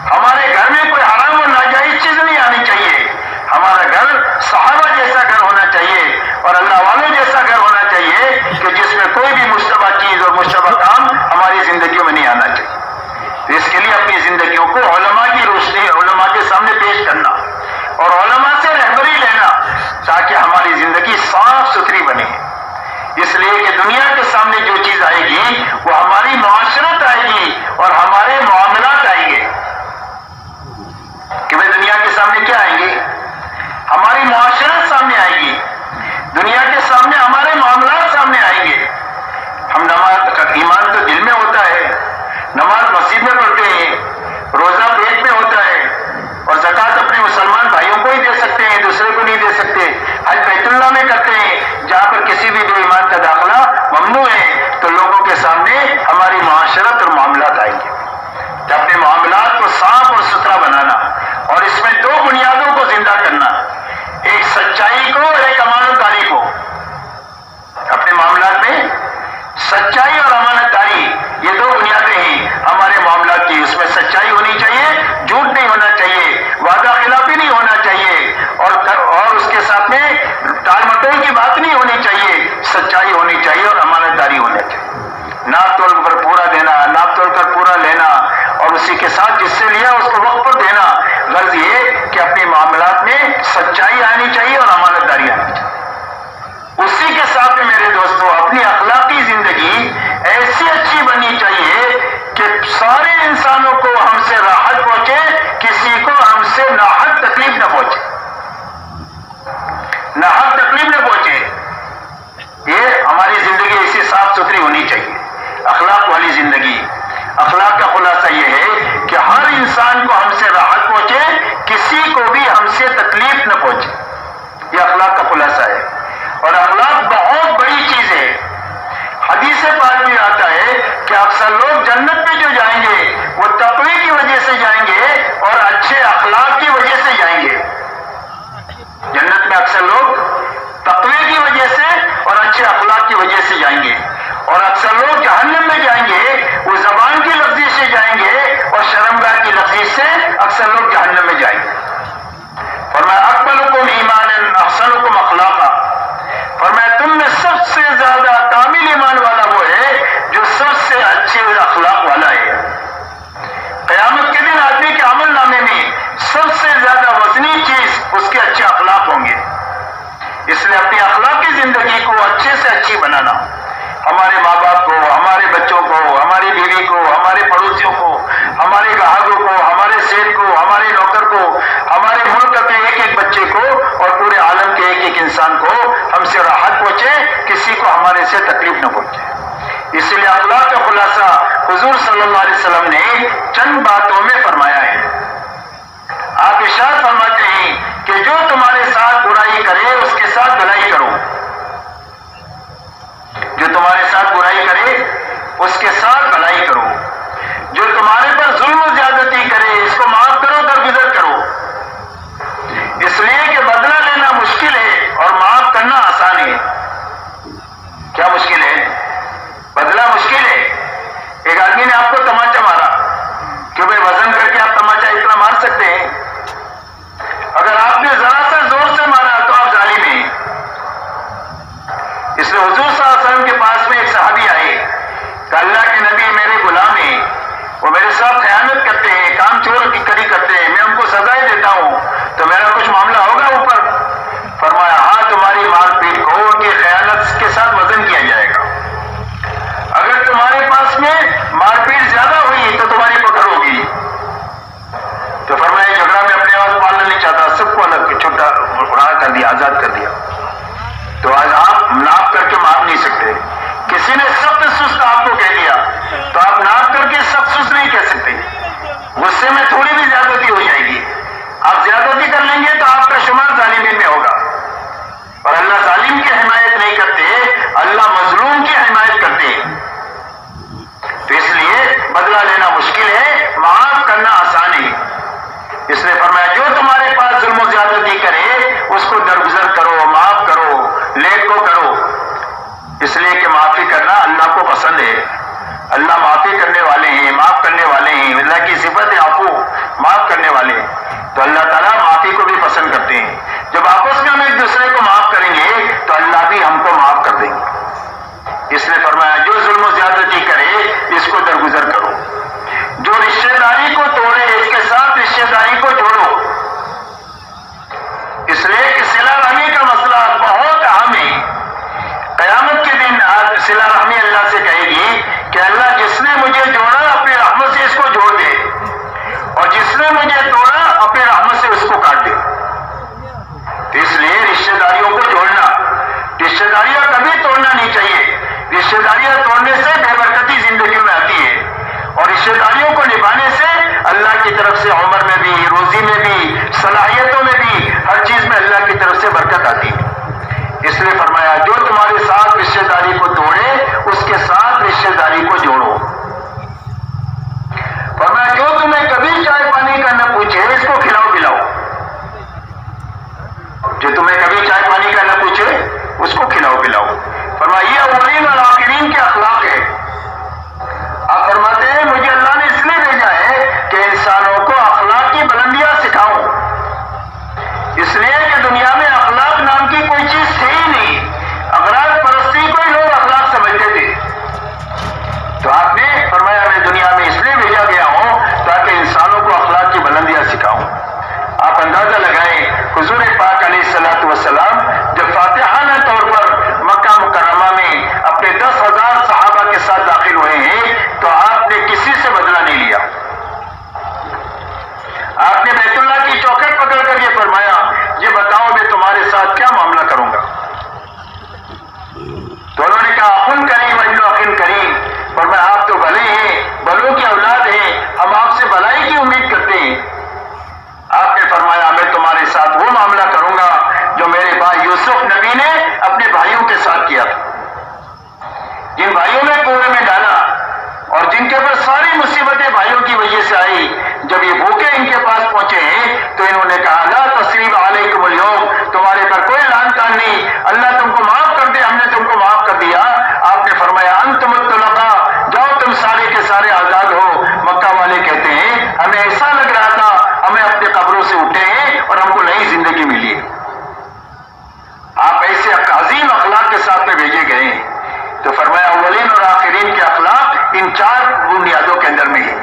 S1: ہمارے گھر میں کوئی حرام اور ناجائز چیز نہیں آنی چاہیے. ہمارا گھر صحابہ جیسا گھر ہونا چاہیے اور اللہ والوں جیسا گھر ہونا چاہیے کہ جس میں کوئی بھی مشتبہ چیز اور مشتبہ کام ہماری زندگیوں میں نہیں آنا چاہیے. تو اس کے لیے اپنی زندگیوں کو علماء کی روشنی، علماء کے سامنے پیش کرنا اور علماء سے رہبری لینا تاکہ ہماری زندگی صاف ستھری بنے. اس لیے کہ دنیا کے سامنے جو چیز آئے گی وہ ہماری معاشرت آئے گی اور ہمارے معاملات آئیں گے. کہ بھائی دنیا کے سامنے کیا آئیں گے؟ ہماری معاشرت سامنے آئے گی، دنیا کے سامنے ہمارے معاملات سامنے آئیں گے. ہم نماز کا ایمان تو دل میں ہوتا ہے، نماز مسجد میں پڑھتے ہیں، روزہ پیٹ میں ہوتا ہے اور زکوٰۃ اپنے مسلمان بھائیوں کو ہی دے سکتے ہیں، دوسرے کو نہیں دے سکتے. حج بیت اللہ میں کرتے ہیں جہاں پر کسی بھی بے ایمان کا داخلہ ممنوع ہے. تو لوگوں کے سامنے ہماری معاشرت اور معاملات آئیں گے. کہ اپنے معاملات کو صاف اور ستھرا بنانا اور اس میں دو بنیادوں کو زندہ کرنا، ایک سچائی کو اور ایک امانت داری کو. اپنے معاملات میں سچائی اور امانت داری یہ دو بنیادیں ہیں ہمارے معاملات کی. اس میں سچائی ہونی چاہیے، جھوٹ نہیں ہونا چاہیے، وعدہ خلافی نہیں ہونا چاہیے اور اس کے ساتھ میں ٹال مٹول کی بات نہیں ہونی چاہیے. سچائی ہونی چاہیے اور امانت داری ہونی چاہیے. ناپ تول پر پورا دینا، ناپ تول کر پورا لینا اور اسی کے ساتھ جس سے لیا اس کو وقت پر دینا. غرض یہ کہ اپنے معاملات میں سچائی آنی چاہیے اور امانت داری آنی چاہیے. اسی کے ساتھ میں میرے دوستوں اپنی اخلاقی زندگی ایسی اچھی بننی چاہیے کہ سارے انسانوں کو ہم سے راحت پہنچے، کسی کو ہم سے ناحق تکلیف نہ پہنچے، ناحق تکلیف نہ پہنچے. یہ ہماری زندگی ایسی صاف ستھری ہونی چاہیے، اخلاق والی زندگی. اخلاق کا خلاصہ یہ ہے کہ ہر انسان کو ہم سے راحت پہنچے، کسی کو بھی ہم سے تکلیف نہ پہنچے. یہ اخلاق کا خلاصہ ہے. اور اخلاق بہت بڑی چیز ہے. حدیث پاک میں آتا ہے کہ اکثر لوگ جنت میں جو جائیں گے وہ تقوی کی وجہ سے جائیں گے اور اچھے اخلاق کی وجہ سے جائیں گے. جنت میں اکثر لوگ تقوی کی وجہ سے اور اچھے اخلاق کی وجہ سے جائیں گے، اور اکثر لوگ جہنم میں جائیں گے وہ زبان کی لفظی سے جائیں گے اور شرمگاہ کی لفظی سے اکثر لوگ جہنم میں جائیں گے. فرمایا اکملکم ایمانا احسنکم اخلاقا. فرمایا تم میں سب سے زیادہ کامل ایمان والا وہ ہے جو سب سے اچھے اخلاق والا ہے. قیامت کے دن آدمی کے عمل نامے میں سب سے زیادہ وزنی چیز اس کے اچھے اخلاق ہوں گے. اس لیے اپنی اخلاقی زندگی کو اچھے سے اچھی بنانا، ہمارے ماں باپ کو، ہمارے بچوں کو، ہماری بیوی کو، ہمارے پڑوسیوں کو، ہمارے گاہکوں کو، ہمارے سیٹ کو، ہمارے نوکر کو، ہمارے ملک کے ایک ایک بچے کو اور پورے عالم کے ایک ایک انسان کو ہم سے راحت پہنچے، کسی کو ہمارے سے تکلیف نہ پہنچے. اس لیے اخلاق کا خلاصہ حضور صلی اللہ علیہ وسلم نے چند باتوں میں فرمایا ہے. آپ ارشاد فرماتے ہیں کہ جو تمہارے ساتھ برائی کرے اس کے ساتھ بھلائی کرو. جو تمہارے ساتھ برائی کرے اس کے ساتھ بھلائی کرو. جو تمہارے پر ظلم و زیادتی کرے اس کو معاف کرو، درگزر کرو. اس لیے کہ بدلہ لینا مشکل ہے اور معاف کرنا آسان ہے. کیا مشکل ہے؟ بدلہ مشکل ہے. ایک آدمی نے آپ کو تماچا مارا کہ بھائی وزن کر کے آپ تماچا اتنا مار سکتے ہیں. اگر آپ نے ذرا سا زور سے مارا تو آپ ظالم ہیں. اس لیے حضور صلی اللہ علیہ وسلم کے پاس میں ایک صحابی آئے کہ اللہ کے نبی میرے غلام ہیں، وہ میرے ساتھ خیانت کرتے ہیں، کام چور کی کری کرتے ہیں، میں ان کو سزائیں دیتا ہوں، تو میرا کچھ معاملہ ہوگا اوپر؟ فرمایا ہاں تمہاری مار پیٹ کو ان کی خیانت کے ساتھ وزن کیا جائے گا. اگر تمہارے پاس میں مار پیٹ زیادہ ہوئی تو تمہاری پکڑ ہوگی. تو فرمایا جھگڑا میں اپنے آپ پالنا نہیں چاہتا، سب کو الگ چھوٹا اڑا کر دیا، آزاد کر دیا. تو آج آپ ناپ کر کے مار نہیں سکتے. کسی نے سخت سست آپ کو کہہ دیا تو آپ ناپ کر کے سخت سست نہیں کہہ سکتے. غصے میں تھوڑی بھی زیادتی ہو جائے گی. آپ زیادتی کر لیں گے تو آپ کا شمار ظالمین میں ہوگا. اور اللہ ظالم کی حمایت نہیں کرتے، اللہ مظلوم کی حمایت کرتے. تو اس لیے بدلہ لینا جو تمہیں کبھی چائے پانی کا نہ پوچھے اس کو کھلاؤ پلاؤ. فرمایا یہ اولین اور آخرین کے اخلاق ہے. آپ فرماتے ہیں مجھے اللہ نے اس لیے بھیجا ہے کہ انسانوں کو اخلاق کی بلندیاں سکھاؤں. اس لیے کہ دنیا میں اخلاق نام کی کوئی چیز تھی ہی نہیں. اخلاق پرستی کو ہی لوگ اخلاق سمجھتے تھے. تو آپ نے فرمایا میں دنیا میں اس لیے بھیجا گیا ہوں تاکہ انسانوں کو اخلاق کی بلندیاں سکھاؤں. آپ اندازہ لگائیں حضور پاک علیہ الصلوۃ والسلام جب فاتحانہ طور پر مکہ مکرمہ میں اپنے 10,000 صحابہ کے ساتھ داخل ہوئے ہیں تو آپ نے کسی سے بدلہ نہیں لیا. آپ نے بیت اللہ کی چوکھٹ پکڑ کر یہ فرمایا یہ بتاؤ میں تمہارے ساتھ کیا معاملہ کروں گا. تو انہوں نے کہا اخن کریم ابن اخن کریم. فرمایا آپ تو بھلے ہیں, بلوں کی اولاد ہیں, ہم آپ سے بھلائی کی امید کرتے ہیں. آپ نے فرمایا میں تمہارے ساتھ وہ معاملہ کروں گا جو میرے بھائی یوسف نبی نے اپنے بھائیوں کے ساتھ کیا تھا. جن بھائیوں نے کنویں میں ڈالا اور جن کے اوپر ساری مصیبتیں بھائیوں کی وجہ سے آئی, جب یہ بھوکے ان کے پاس پہنچے ہیں تو انہوں نے کہا لا تثریب علیکم اليوم, تمہارے پر کوئی لعن تان نہیں, اللہ تم کو معاف کر دے, ہم نے تم کو معاف کر دیا. آپ نے فرمایا انتم الطلقاء, جاؤ تم سارے کے سارے آزاد ہو. مکہ والے کہتے ہیں ہمیں ایسا لگ رہا تھا ہمیں اپنے قبروں سے اٹھے ہیں اور ہم کو نئی زندگی ملی ہے. آپ ایسے عظیم اخلاق کے ساتھ میں بھیجے گئے ہیں. تو فرمایا اولین اور آخرین کے اخلاق ان 4 بنیادوں کے اندر میں ہے.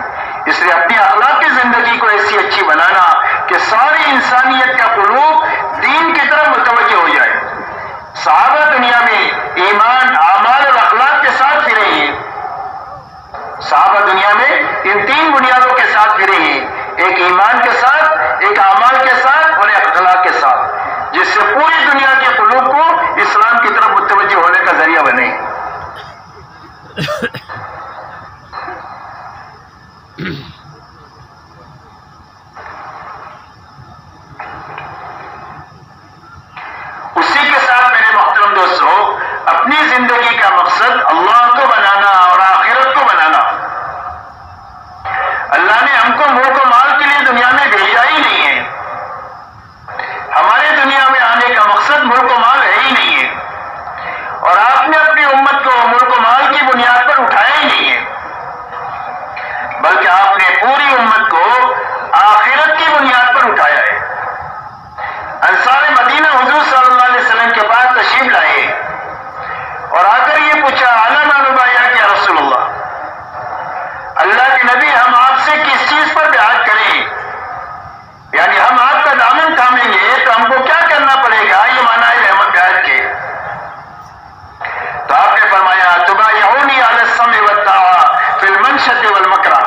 S1: اس لیے اپنی اخلاق کی زندگی کو ایسی اچھی بنانا کہ ساری انسانیت کا قلوب دین کی طرف متوجہ ہو جائے. صحابہ دنیا میں ایمان, اعمال اور اخلاق کے ساتھ پھرے ہیں. صحابہ دنیا میں ان 3 بنیادوں کے ساتھ پھرے ہیں, ایک ایمان کے ساتھ, ایک اعمال کے ساتھ اور ایک اخلاق کے ساتھ, جس سے پوری دنیا کے قلوب کو اسلام کی طرف متوجہ ہونے کا ذریعہ بنے. اسی کے ساتھ میرے محترم دوستوں, اپنی زندگی کا مقصد اللہ کو بنانا اور آخرت کو بنانا. اللہ نے ہم کو ملک و مال کے لیے دنیا میں بھیجا ہی نہیں ہے. ہمارے دنیا میں آنے کا مقصد ملک و مال ہے ہی نہیں ہے. اور آپ نے اپنی امت کو ملک و مال کی بنیاد پر اٹھایا ہی نہیں ہے, بلکہ آپ نے پوری امت کو آخرت کی بنیاد پر اٹھایا ہے. انصار مدینہ حضور صلی اللہ علیہ وسلم کے پاس تشریف لائے اور آ کر یہ پوچھا علی ما نبایع یا رسول اللہ, اللہ کے نبی ہم آپ سے کس چیز پر بیعت کریں, یعنی ہم آپ کا دامن تھامیں گے تو ہم کو کیا کرنا پڑے گا, یہ معنی ہے رحمت بیعت کے. تو آپ نے فرمایا تبایعونی علی السمع والطاعہ فی المنشط والمکرہ.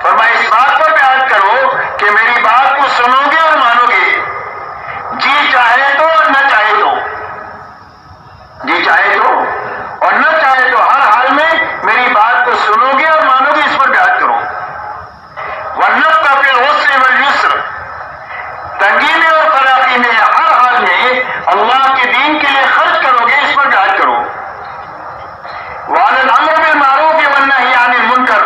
S1: فرمایا اس بات پر بیعت کرو کہ میری بات کو سنو گے اور مانو گے, جی چاہے تو اور نہ چاہے تو, جی چاہے تو اور نہ چاہے تو ہر حال میں میری بات کو سنو گے اور مانو گے, اس پر بیعت کرو. وَالنَّفْقَ فِي الْعُسْرِ وَالْيُسْرِ, تنگی میں اور فراخی میں ہر حال میں اللہ کے دین کے لیے خرچ کرو گے, اس پر بیعت کرو. وَعَلَى الْأَمْرِ بِالْمَعْرُوفِ وَالنَّهْيِ عَنِ الْمُنكَرِ,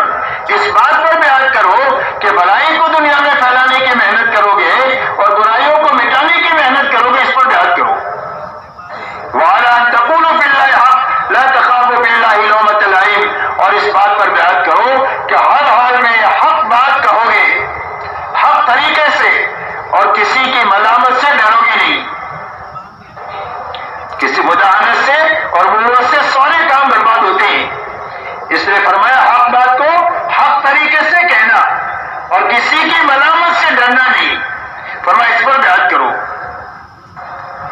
S1: اس بات پر بیعت کرو کہ بھلائی کو دنیا میں پھیلانے کی محنت کرو گے اور برائیوں کو مٹانے کی محنت کرو گے, اس پر بیعت کرو. وَعَلَى أَن تَقُولُوا فِي اللَّهِ حَقًّا لَا تَخَافُوا فِي اللَّهِ لَوْمَةَ لَائِمٍ, اور اس بات پر بیعت کرو کہ ہر حال میں حق بات کہو گے, حق طریقے سے, اور کسی کی ملامت سے ڈرو گے نہیں. کسی مداحنت سے اور ملوث سے سارے کام برباد ہوتے ہیں. اس نے فرمایا حق بات کو حق طریقے سے کہنا اور کسی کی ملامت سے ڈرنا نہیں. فرمایا اس پر بیعت کرو.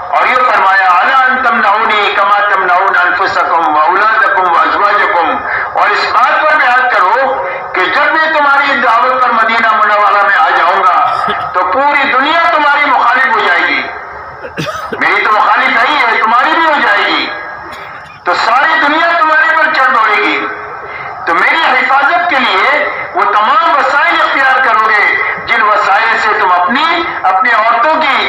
S1: اور یہ فرمایا الا ان تمنعونی کما تمنعون انفسکم واولادکم وازواجکم, اور اس بات پر بیعت کرو کہ جب میں تمہاری دعوت پر مدینہ منورہ میں آ جاؤں گا تو پوری دنیا تمہاری مخالف ہو جائے گی. میری تو مخالف ہے ہی ہے, تمہاری بھی ہو جائے گی, تو ساری دنیا تمہارے پر چڑھ دوڑے گی. تو میری حفاظت کے لیے وہ تمام وسائل اختیار کرو گے جن وسائل سے تم اپنی عورتوں کی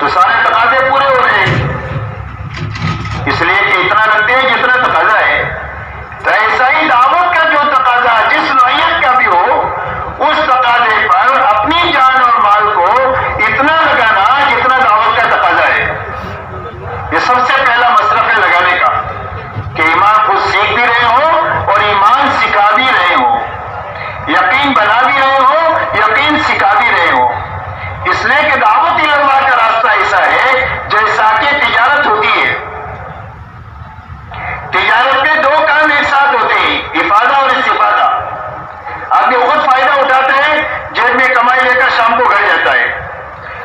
S1: تو سارے تقاضے پورے ہو رہے ہیں، اس لیے کہ اتنا لگتے ہیں جتنا تقاضا ہے۔ تو ایسا ہی دعوت کا جو تقاضا جس نوعیت کا بھی ہو، اس تقاضے پر اپنی جان اور مال کو اتنا لگانا جتنا دعوت کا تقاضا ہے۔ یہ سب سے پہلا مصرف ہے لگانے کا، کہ ایمان خود سیکھ بھی رہے ہو اور ایمان سکھا بھی رہے ہو، یقین بنا بھی رہے ہو، یقین سکھا بھی رہے ہو۔ اس لیے کہ دعوت اللہ کا راستہ ایسا ہے جیسا کہ تجارت ہوتی ہے۔ تجارت میں دو کام ایک ساتھ ہوتے ہیں، افادہ اور استفادہ۔ آدمی خود فائدہ اٹھاتے ہیں، جیب میں کمائی لے کر شام کو گھر جاتا ہے،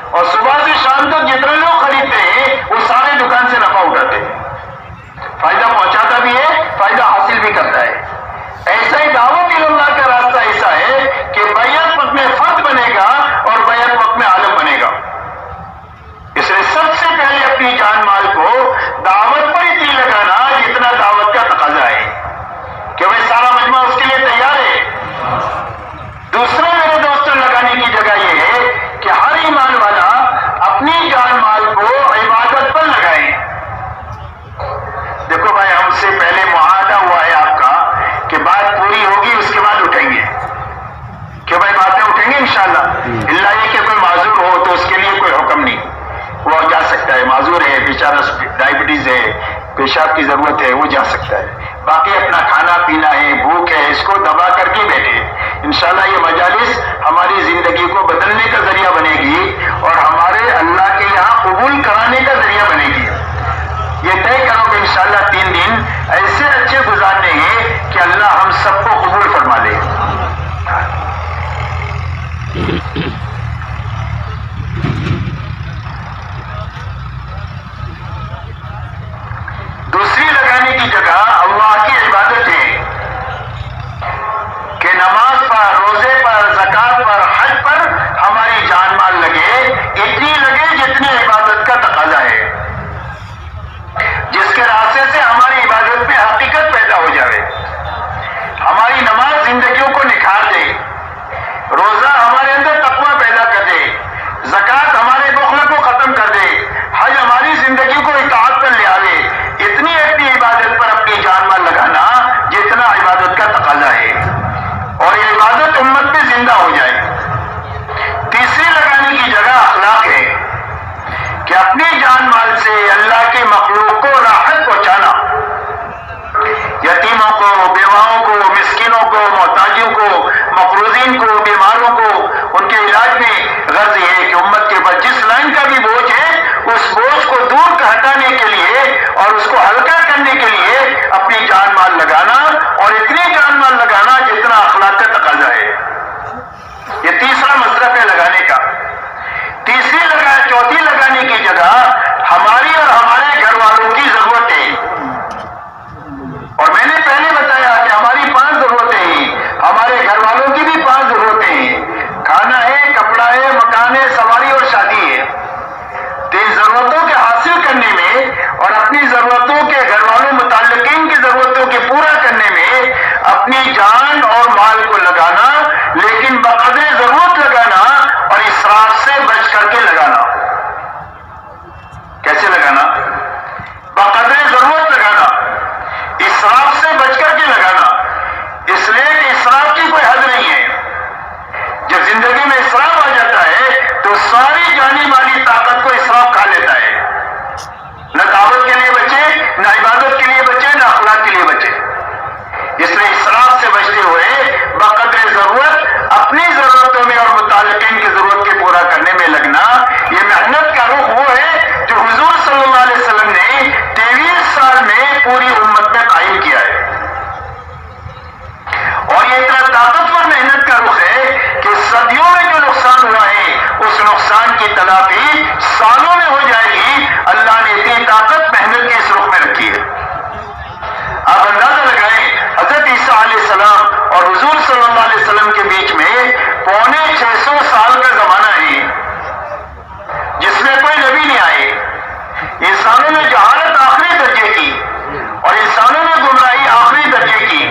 S1: اور صبح سے شام تک جتنے لوگ خریدتے ہیں وہ سارے دکان سے نفع اٹھاتے ہیں، فائدہ پہنچاتا بھی ہے، فائدہ حاصل بھی کرتا ہے۔ ایسا ہی دعوت اللہ کا راستہ ایسا ہے کہ بیعت وقت میں فرد بنے گا اور بیعت وقت میں عالم بنے گا۔ اس لیے سب سے پہلے اپنی جان مال کو دعوت پر اتنی لگانا جتنا دعوت کا تقاضا ہے، کہ وہ سارا مجمع اس کے لیے تیار ہے۔ دوسرا میرے دوستوں لگانے کی جگہ یہ ہے کہ ہر ایمان والا اپنی جان مال کو عبادت پر لگائے۔ دیکھو بھائی، ہم سے پہلے معاہدہ ہوا ہے آپ کا کہ بات پوری ہوگی اس کے بعد اٹھیں گے، کہ بھائی باتیں اٹھیں گے انشاءاللہ، اللہ یہ کہ کوئی معذور ہو تو اس کے لیے کوئی حکم نہیں، وہ جا سکتا ہے، معذور ہے، بیچارہ ڈائبٹیز ہے، پیشاب کی ضرورت ہے، وہ جا سکتا ہے۔ باقی اپنا کھانا پینا ہے، بھوک ہے، اس کو دبا کر کے بیٹھے۔ انشاءاللہ یہ مجالس ہماری زندگی کو بدلنے کا ذریعہ بنے گی اور ہمارے اللہ کے یہاں قبول کرانے کا ذریعہ بنے گی۔ یہ طے کرو کہ انشاءاللہ 3 دن ایسے اچھے گزارنے ہیں کہ اللہ ہم سب کو قبول فرما لے۔ دوسری لگانے کی جگہ اللہ کی عبادت ہے، کہ نماز پر، روزے پر، زکات پر، حج پر ہماری جان مال لگے، اتنی لگے جتنی عبادت کا تقاضا ہے، جس کے راستے سے ہماری عبادت میں حقیقت پیدا ہو جائے۔ ہماری نماز زندگیوں کو نکھار دے، روزہ ہمارے اندر تقویٰ پیدا کر دے، زکات ہمارے بخل کو ختم کر دے، حج ہماری زندگی کو اطاعت پر لے آئے۔ اتنی اپنی عبادت پر اپنی جان مال لگانا جتنا عبادت کا تقاضا ہے، اور یہ عبادت امت میں زندہ ہو جائے۔ تیسری لگانے کی جگہ اخلاق ہے، کہ اپنی جان مال سے اللہ کے مخلوق کو راحت پہنچانا، یتیموں کو، بیواؤں کو، مسکینوں کو، محتاجوں کو، مقروضین کو، بیماروں کو، ان کے علاج میں غرض یہ ہے کہ امت کے بعد جس لائن کا بھی بوجھ ہے اس بوجھ کو دور ہٹانے کے لیے اور اس کو ہلکا کرنے کے لیے اپنی جان مال لگانا، اور اتنی جان مال لگانا جتنا اخلاق کا تقاضا ہے۔ یہ تیسرا مصرف ہے لگانے کا۔ چوتھی لگانے کی جگہ ہماری اور ہمارے گھر والوں کی ضرورتیں، اور میں نے پہلے بتایا کہ ہماری 5 ضرورتیں ہیں، ہمارے گھر والوں کی بھی 5 ضرورتیں ہیں، کھانا ہے، کپڑا ہے، مکان ہے، سواری اور شادی ہے۔ تو ان ضرورتوں کے حاصل کرنے میں اور اپنی ضرورتوں کے گھر والوں متعلقین کی ضرورتوں کے پورا کرنے میں اپنی جان اور مال کو لگانا، لیکن بقدر ضرورت لگانا اور اسراف سے بچ کر کے لگانا۔ کیسے لگانا؟ بقدر ضرورت لگانا، اسراف سے بچ کر کے لگانا۔ اس لیے کہ اسراف کی کوئی حد نہیں ہے۔ جب زندگی میں اسراف آ جاتا ہے تو ساری جانی مالی طاقت کو اسراف کھا لیتا ہے، نہ دعوت کے لیے بچے، نہ عبادت کے لیے بچے، نہ اخلاق کے لیے بچے۔ اس لیے اسراف سے بچتے ہوئے بقدر ضرورت اپنی ضرورتوں میں اور متعلقین کی ضرورت کے پورا کرنے میں لگنا، یہ محنت کا رخ وہ ہے جو حضور صلی اللہ علیہ وسلم نے 23 سال میں پوری امت میں قائم کیا ہے۔ اور یہ اتنا طاقتور محنت کا رخ ہے کہ صدیوں میں جو نقصان ہوا ہے اس نقصان کی تلافی سالوں میں ہو جائے گی۔ اللہ نے اتنی طاقت محنت کے اس رخ میں رکھی ہے۔ آپ اندازہ لگائیں، حضرت عیسیٰ علیہ السلام اور حضور صلی اللہ علیہ وسلم کے بیچ میں 650 سال کا زمانہ ہے جس میں کوئی نبی نہیں آئے۔ انسانوں نے جہالت آخری درجے کی اور انسانوں نے گمراہی آخری درجے کی،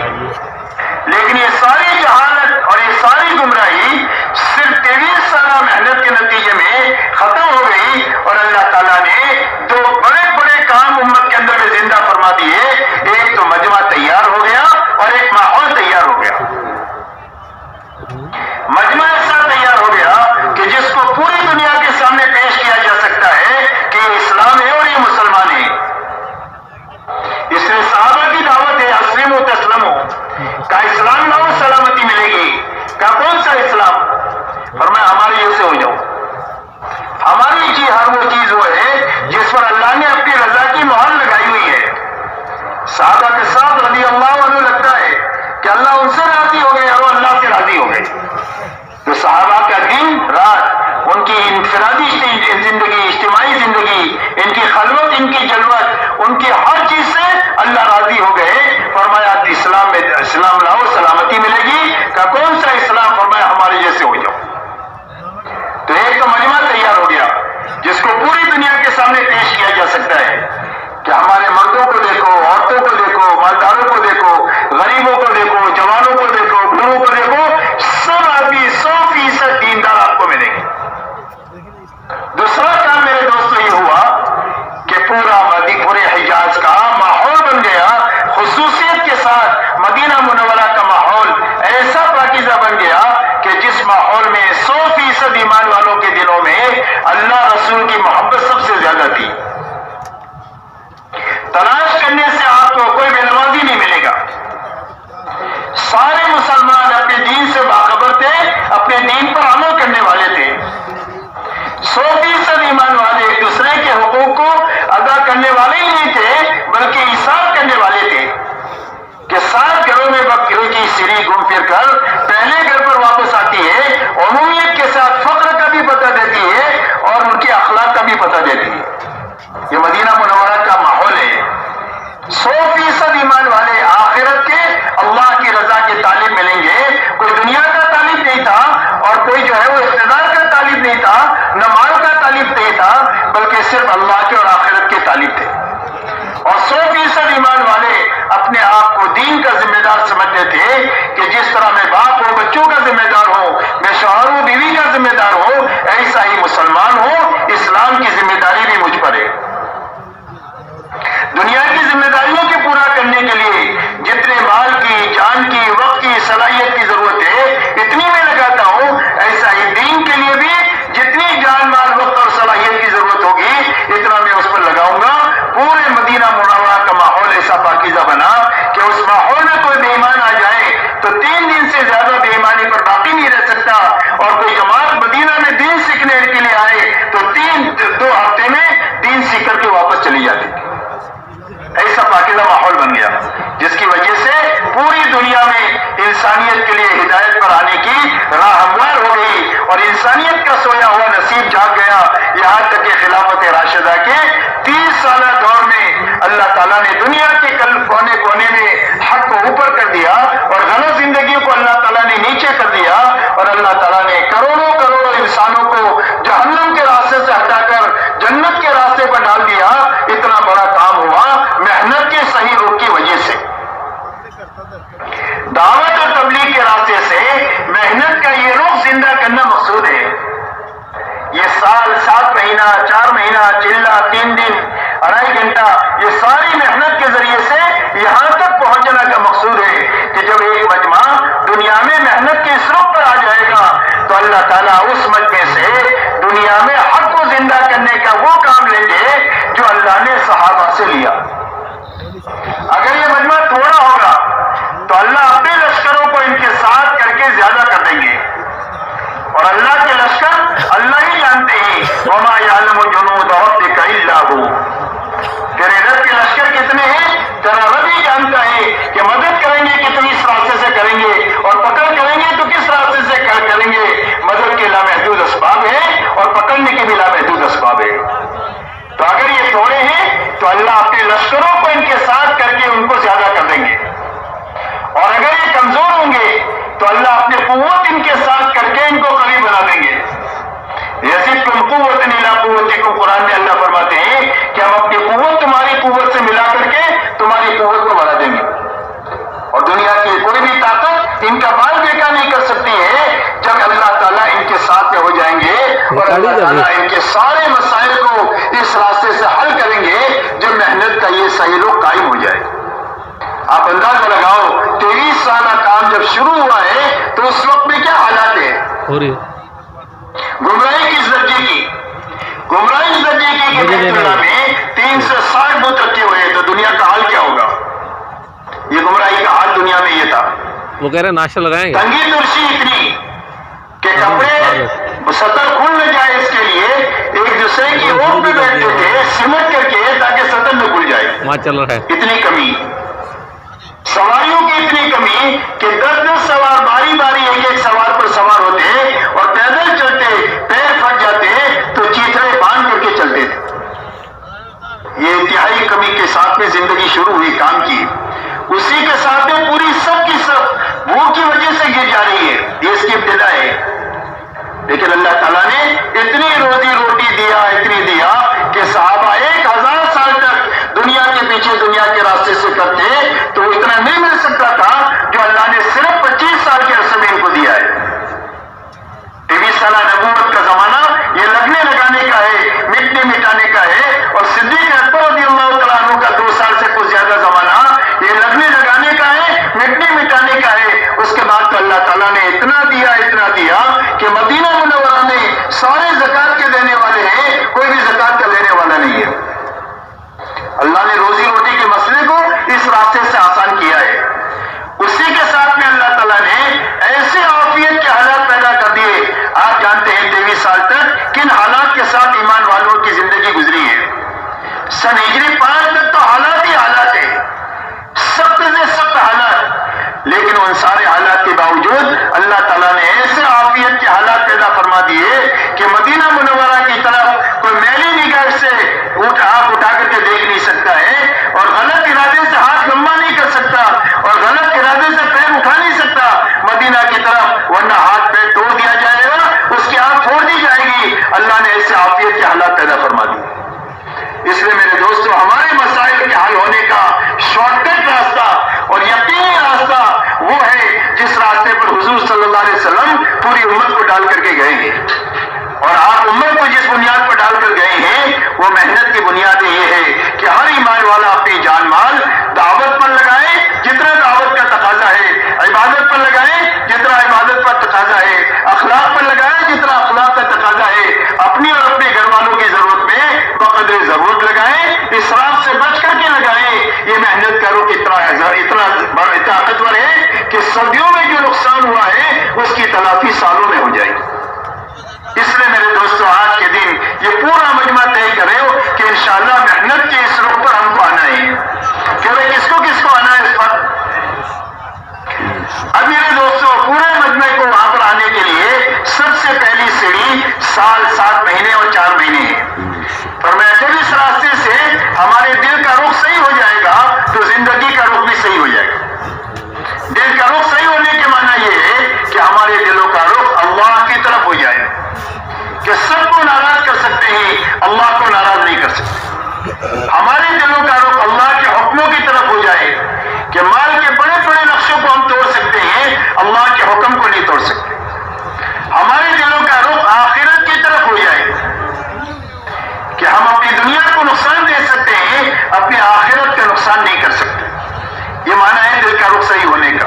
S1: لیکن یہ ساری جہالت اور یہ ساری گمراہی صرف 23 سالہ محنت کے نتیجے میں ختم ہو گئی، اور اللہ صحابہ کے ساتھ رضی اللہ عنہ لگتا ہے کہ اللہ ان سے راضی ہو گئے اور اللہ سے راضی ہو گئے. تو صحابہ کا دن رات، ان کی انفرادی زندگی، اجتماعی زندگی، ان کی خلوت، ان کی جلوت، ان کی ہر چیز سے اللہ راضی ہو گئے. فرمایا اسلام میں اسلام لاؤ سلامتی ملے گی. کہ کون سا اسلام؟ فرمایا ہمارے جیسے ہو جاؤ. تو ایک تو مجمع تیار ہو گیا جس کو پوری دنیا کے سامنے پیش کیا جا سکتا ہے کہ ہمارے مردوں کو دیکھو، عورتوں کو دیکھو، مالداروں کو دیکھو، غریبوں کو دیکھو، جوانوں کو دیکھو، بوڑھوں کو دیکھو، سب آدمی 100% دیندار آپ کو ملیں گے. دوسرا کام میرے دوستو یہ ہوا کہ پورے حجاز کا ماحول بن گیا، خصوصیت کے ساتھ مدینہ منورہ کا ماحول ایسا پاکیزہ بن گیا کہ جس ماحول میں 100% ایمان والوں کے دلوں میں اللہ رسول کی محبت سب سے زیادہ تھی. تلاش کرنے سے آپ کو کوئی بے نمازی نہیں ملے گا. سارے مسلمان اپنے دین سے باخبر تھے، اپنے دین پر عمل کرنے والے تھے. 100% ایمان والے ایک دوسرے کے حقوق کو ادا کرنے والے ہی نہیں تھے بلکہ ایثار کرنے والے تھے کہ 7 گھروں میں بکرے کی سری گھوم پھر کر پہلے گھر پر واپس آتی ہے، عمومیت کے ساتھ فخر کا بھی پتہ دیتی ہے اور ان کے اخلاق کا بھی پتہ دیتی ہے. یہ مدینہ منورہ کا ماحول ہے. 100% ایمان والے آخرت کے اللہ کی رضا کے طالب ملیں گے. کوئی دنیا کا طالب نہیں تھا اور کوئی جو ہے وہ اقتدار کا طالب نہیں تھا، نہ مال کا طالب نہیں تھا، بلکہ صرف اللہ کے اور آخرت کے طالب تھے. اور 100% ایمان والے اپنے آپ کو دین کا ذمہ دار سمجھتے تھے کہ جس طرح میں باپ ہوں، بچوں کا ذمہ دار ہوں، میں شوہر ہوں، بیوی کا ذمہ دار ہوں، ایسا ہی مسلمان ہوں. اسلام کی ذمہ داری بھی مجھ پر ہے. دنیا کی ذمہ داریوں کے پورا کرنے کے لیے جتنے مال کی، جان کی، وقت کی، صلاحیت کی ضرورت ہے اتنی میں لگاتا ہوں. ایسا ہی دین کے لیے بھی جتنی جان، مال، وقت اور صلاحیت کی ضرورت ہوگی اتنا میں اس پر لگاؤں گا. پورے مدینہ منورہ کا ماحول ایسا پاکیزہ بنا کہ اس ماحول میں کوئی بے ایمان آ جائے تو 3 دن سے زیادہ بے ایمانی پر باقی نہیں رہ سکتا. اور کوئی جماعت مدینہ میں دین سیکھنے کے لیے آئے تو 2 ہفتے میں دین سیکھ کر کے واپس چلی جاتی. ایسا پاکیزہ ماحول بن گیا جس کی وجہ سے پوری دنیا میں انسانیت کے لیے ہدایت پر آنے کی راہ ہموار ہو گئی اور انسانیت کا سویا ہوا نصیب جاگ گیا. یہاں تک کہ خلافت راشدہ کے 30 سالہ دور میں اللہ تعالیٰ نے دنیا کے کونے کونے میں حق کو اوپر کر دیا اور غلط زندگیوں کو اللہ تعالیٰ نے نیچے کر دیا اور اللہ تعالیٰ نے کروڑوں انسانوں کو جہنم کے راستے سے ہٹا کر جنت کے راستے پر ڈال دیا. اتنا بڑا کام ہوا محنت کے صحیح روح کی وجہ سے. دعوت اور تبلیغ کے راستے سے محنت کا یہ روح زندہ کرنا مقصود ہے. یہ سال، 7 مہینہ، 4 مہینہ، چلہ، 3 دن، 2.5 گھنٹہ، یہ ساری محنت کے ذریعے سے یہاں تک پہنچنا کا مقصود ہے کہ جب ایک مجمع دنیا میں محنت کے اس رخ پر آ جائے گا تو اللہ تعالیٰ اس مجمع سے دنیا میں حق کو زندہ کرنے کا وہ کام لیں گے جو اللہ نے صحابہ سے لیا. اگر یہ مجمع تھوڑا ہوگا تو اللہ اپنے لشکروں کو ان کے ساتھ کر کے زیادہ کر دیں گے اور اللہ کے لشکر اللہ ہی جانتے ہیں. وما یعلم جنود ربک الا هو. تیرے رب کے لشکر کتنے ہیں تیرا رب ہی جانتا ہے کہ مدد کریں گے کتنی اس راستے سے کریں گے اور پکڑ کریں گے تو کس راستے سے کریں گے. مدد کے لامحدود اسباب ہیں اور پکڑنے کے بھی لامحدود اسباب ہیں. تو اگر یہ تھوڑے ہیں تو اللہ اپنے لشکروں کو ان کے ساتھ کر کے ان کو زیادہ کر دیں گے اور اگر یہ کمزور ہوں گے تو اللہ اپنے قوت ان کے ساتھ کر کے ان کو قوی بنا دیں گے. یزدکم قوۃ الی قوتکم. قرآن میں اللہ فرماتے ہیں کہ ہم اپنی قوت تمہاری قوت سے ملا کر کے تمہاری قوت کو بڑھا دیں گے اور دنیا کی کوئی بھی طاقت ان کا بال بیکا نہیں کر سکتی ہے جب اللہ تعالیٰ ان کے ساتھ ہو جائیں گے اور اللہ تعالیٰ ان کے سارے مسائل کو اس راستے سے حل کریں گے جب محنت کا یہ صحیح لوگ قائم ہو جائے. آپ اندازہ لگاؤ 23 سالہ کام جب شروع ہوا ہے تو اس وقت میں کیا حالات ہیں. گمراہی کس درجے کی کہ دنیا میں 360 بت رکھے ہوئے تو دنیا کا حال کیا ہوگا. یہ گمراہی کا حال دنیا میں یہ تھا.
S2: وہ کہہ رہے ہیں ناشتہ لگائیں گے.
S1: تنگی ترشی اتنی کہ کپڑے سطر کھل نہ جائے اس کے لیے ایک دوسرے کی اوٹ پہ بیٹھتے تھے سمٹ کر کے تاکہ سطر نہ کھل جائے.
S2: وہاں چل رہا ہے
S1: اتنی کمی. سواریوں کی اتنی کمی کہ 10 سوار باری باری ایک سوار پر سوار ہوتے اور پیدل چلتے، پیر پھٹ جاتے تو چیتڑے باندھ کر کے چلتے تھے۔ یہ انتہائی کمی کے ساتھ میں زندگی شروع ہوئی کام کی، اسی کے ساتھ میں پوری سب کی سب بھوک کی وجہ سے گر جا رہی ہے، یہ اس کی ابتدا ہے۔ لیکن اللہ تعالیٰ نے اتنی روزی روٹی دیا، اتنی دیا کہ صحابہ 1000 سال تک دنیا کے پیچھے دنیا کے راستے سے کرتے تو وہ اتنا نہیں مل سکتا تھا جو اللہ نے صرف 25 سال کے عرصے میں ان کو دیا ہے۔ 23 سالہ نبوت کا زمانہ یہ لگنے لگانے کا ہے، مٹنے مٹانے کا ہے، اور صدیق اکبر رضی اللہ تعالیٰ عنہ کا 2 سال سے کچھ زیادہ زمانہ یہ لگنے لگانے کا ہے، مٹنے مٹانے کا ہے۔ اس کے بعد تو اللہ تعالیٰ نے اتنا دیا کہ مدینہ منورہ میں سارے زکات کے دینے والے ہیں، کوئی بھی زکات کا لینے والا نہیں ہے۔ اللہ نے روزی روٹی کے مسئلے کو اس راستے سے آسان کیا ہے۔ اسی کے ساتھ میں اللہ تعالیٰ نے ایسے عافیت کے حالات پیدا کر دیے۔ آپ جانتے ہیں 23 سال تک کن حالات کے ساتھ ایمان والوں کی زندگی گزری ہے۔ سن ہجری 5 تک تو حالات ہی حالات ہیں، سخت سے سخت حالات، لیکن ان سارے حالات کے باوجود اللہ تعالیٰ نے ایسے عافیت کے حالات پیدا فرما دیے کہ مدینہ منورہ کی طرف کوئی میلی نگاہ سے ہاتھ اٹھا کر کے دیکھ نہیں سکتا ہے، اور غلط ارادے سے ہاتھ لمبا نہیں کر سکتا، اور غلط ارادے سے پیر اٹھا نہیں سکتا مدینہ کی طرف، ورنہ ہاتھ پیر توڑ دیا جائے گا، اس کی آنکھ پھوڑ دی جائے گی۔ اللہ نے ایسے عافیت کے حالات پیدا فرما دیے۔ اس لیے میرے دوستو، ہمارے مسائل کے حل ہونے کا شارٹ کٹ راستہ اور یقینی راستہ وہ ہے جس راستے پر حضور صلی اللہ علیہ وسلم پوری امت کو ڈال کر کے گئے ہیں، اور آپ امت کو جس بنیاد پر ڈال کر گئے ہیں وہ محنت کی بنیاد یہ ہے کہ ہر ایمان والا اپنی جان مال دعوت پر لگائے جتنا دعوت کا تقاضا ہے، عبادت پر لگائے جتنا عبادت پر تقاضا ہے، اخلاق پر لگائے جتنا اخلاق کا تقاضا ہے، اپنی اور اپنے گھر والوں کی ضرورت میں بقدر ضرورت لگائیں، اسراف سے بچ کر کے لگائیں۔ یہ محنت کرو کہ اتنا طاقتور ہے کہ صدیوں میں جو نقصان ہوا ہے اس کی تلافی سالوں میں ہو جائے گی۔ اس لیے میرے دوستو، آج کے دن یہ پورا مجمع طے کرے ہو کہ انشاءاللہ محنت کے اس رخ پر ہم کو آنا ہے۔ کہ بھائی کس کو آنا ہے اس پر؟ اب میرے دوستو، پورے مجمع کو وہاں پر آنے کے لیے سب سے پہلی سیڑھی سال 7 مہینے اور 4 مہینے ہے۔ فرمایا جب اس راستے سے ہمارے دل کا رخ صحیح ہو جائے گا تو زندگی کا رخ بھی صحیح ہو جائے گا۔ دل کا رخ صحیح ہونے کے معنی یہ ہے کہ ہمارے دلوں کا رخ اللہ کی طرف ہو جائے، کہ سب کو ناراض کر سکتے ہیں، اللہ کو ناراض نہیں کر سکتے۔ ہمارے دلوں کا رخ اللہ کے حکموں کی طرف ہو جائے کہ مال کے بڑے بڑے نقشوں کو ہم توڑ سکتے ہیں، اللہ کے حکم کو نہیں توڑ سکتے۔ ہمارے دلوں کا رخ آخرت کی طرف ہو جائے کہ ہم اپنی دنیا کو نقصان دے سکتے ہیں، اپنی آخرت کا نقصان نہیں کر سکتے۔ یہ معنی ہے دل کا رخ صحیح ہونے کا۔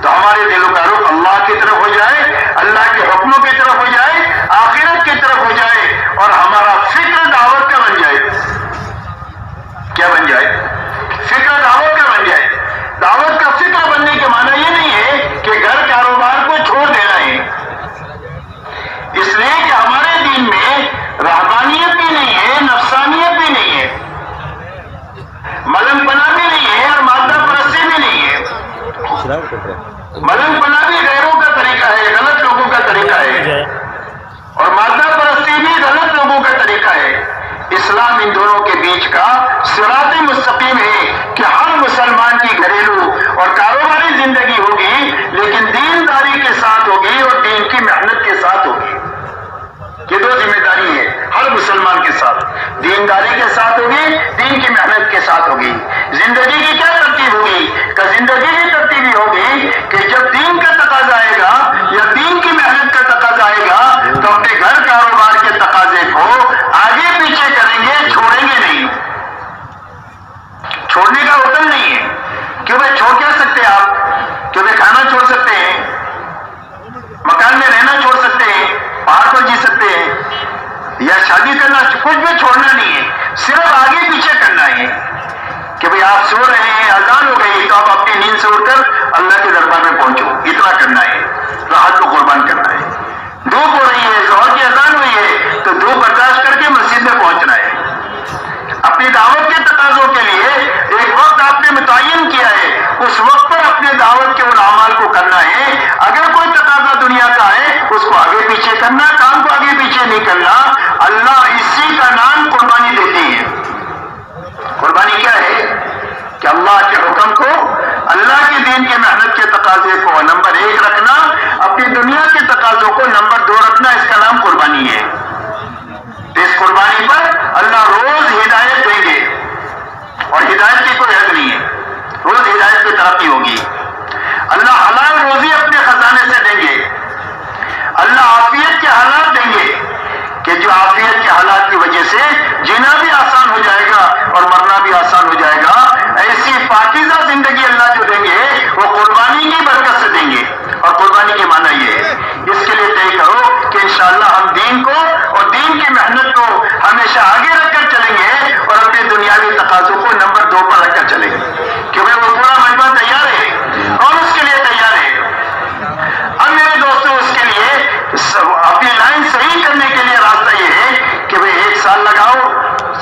S1: تو ہمارے دلوں کا رخ اللہ کی طرف ہو جائے، اللہ کے حکموں کی طرف ہو جائے، آخرت کی طرف ہو جائے، اور ہمارا فکر دعوت کا بن جائے۔ کیا بن جائے؟ فکر دعوت کا بن جائے۔ دعوت کا فکر بننے کے معنی یہ نہیں ہے کہ گھر کاروبار کو چھوڑ دینا ہے، اس لیے کہ ہمارے دین میں رہبانیت بھی نہیں ہے، نفسانیت بھی نہیں ہے، ملنگ پنا بھی نہیں ہے، اور مادہ پرستی بھی نہیں ہے۔ ملنگ پنا بھی غیروں کا طریقہ ہے، غلط لوگوں کا طریقہ ہے، اور مادہ پرستی بھی غلط لوگوں کا طریقہ ہے۔ اسلام ان دونوں کے بیچ کا صراط مستقیم ہے کہ ہر مسلمان کی گھریلو اور کاروباری زندگی ہوگی، لیکن دینداری کے ساتھ ہوگی اور دین کی محنت کے ساتھ ہوگی۔ یہ دو ذمہ داری ہے ہر مسلمان کے ساتھ، دینداری کے ساتھ ہوگی، دین کی محنت کے ساتھ ہوگی۔ زندگی کی کیا ترتیب ہوگی؟ کہ زندگی کی ترتیب یہ ہوگی کہ جب دین کا تقاضا آئے گا یا دین کی محنت کا تقاضا آئے گا تو اپنے گھر کاروبار کے تقاضے کو آگے پیچھے کریں گے، چھوڑیں گے نہیں۔ چھوڑنے کا حکم نہیں ہے۔ کیوں بھائی چھوڑ کیا سکتے آپ؟ کیوں بھائی کھانا چھوڑ سکتے ہیں، مکان میں رہنا چھوڑ سکتے ہیں، پہاڑ پر جی سکتے ہیں، یا شادی کرنا، کچھ بھی چھوڑنا نہیں ہے، صرف آگے پیچھے کرنا ہے۔ کہ بھئی آپ سو رہے ہیں، اذان ہو گئی تو آپ اپنی نیند سے اٹھ کر اللہ کے دربار میں پہنچو، اتنا کرنا ہے، راحت کو قربان کرنا ہے۔ دھوپ ہو رہی ہے، ظہر کی اذان ہوئی ہے تو دھوپ برداشت کر کے مسجد میں پہنچنا ہے۔ اپنی دعوت کے تقاضوں کے لیے ایک وقت آپ نے متعین کیا ہے اس وقت پر اپنے دعوت کے ان اعمال کو کرنا ہے. اگر کوئی تقاضا دنیا کا ہے اس کو آگے پیچھے کرنا, کام کو آگے پیچھے نہیں کرنا. اللہ اسی کا نام قربانی دیتی ہے. قربانی کیا ہے کہ اللہ کے حکم کو, اللہ کے دین کے محنت کے تقاضے کو نمبر 1 رکھنا, اپنی دنیا کے تقاضوں کو نمبر 2 رکھنا. اس کا نام قربانی ہے. اس قربانی پر اللہ روز ہدایت دیں گے اور ہدایت کی کوئی حد نہیں ہے. روز ہدایت کی ترقی ہوگی. اللہ حلال روزی اپنے خزانے سے دیں گے. اللہ عافیت کے حالات دیں گے کہ جو عافیت کے حالات کی وجہ سے جینا بھی آسان ہو جائے گا اور مرنا بھی آسان ہو جائے گا. ایسی پاکیزہ زندگی اللہ جو دیں گے وہ قربانی کی برکت سے دیں گے. اور قربانی کے معنی یہ ہے, اس کے لیے طے کرو کہ انشاءاللہ ہم دین کو اور دین کی محنت کو ہمیشہ آگے رکھ کر چلیں گے اور اپنے دنیاوی تقاضوں کو نمبر 2 پر رکھ کر چلیں گے. کہ وہ پورا مجمع تیار ہے اور اس کے لیے تیار ہے. اب میرے دوستوں, اس کے لیے اپنی لائن صحیح کرنے کے لیے راستہ یہ ہے کہ بھئی 1 سال لگاؤ,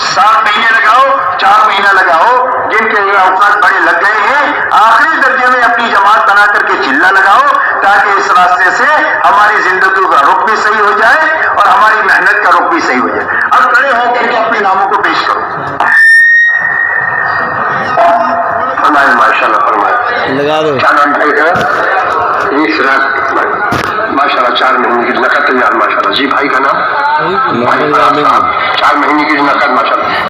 S1: 7 مہینے لگاؤ, 4 مہینہ لگاؤ. جن کے اوقات بڑے لگ گئے ہیں آخری درجے میں اپنی جماعت بنا کر کے چلہ لگاؤ تاکہ اس راستے سے ہماری زندگی کا رخ بھی صحیح ہو جائے اور ہماری محنت کا رخ بھی صحیح ہو جائے. اب کھڑے ہو کر کے اپنے ناموں کو پیش کرو. فرمائے ماشاء اللہ, فرمائے
S2: لگا دو.
S1: کیا نام بھائی کا؟ ماشاء اللہ 4 مہینے کی نقد تیار. ماشاء اللہ. جی بھائی کا نام؟ 4 مہینے کی نقد. ماشاء اللہ.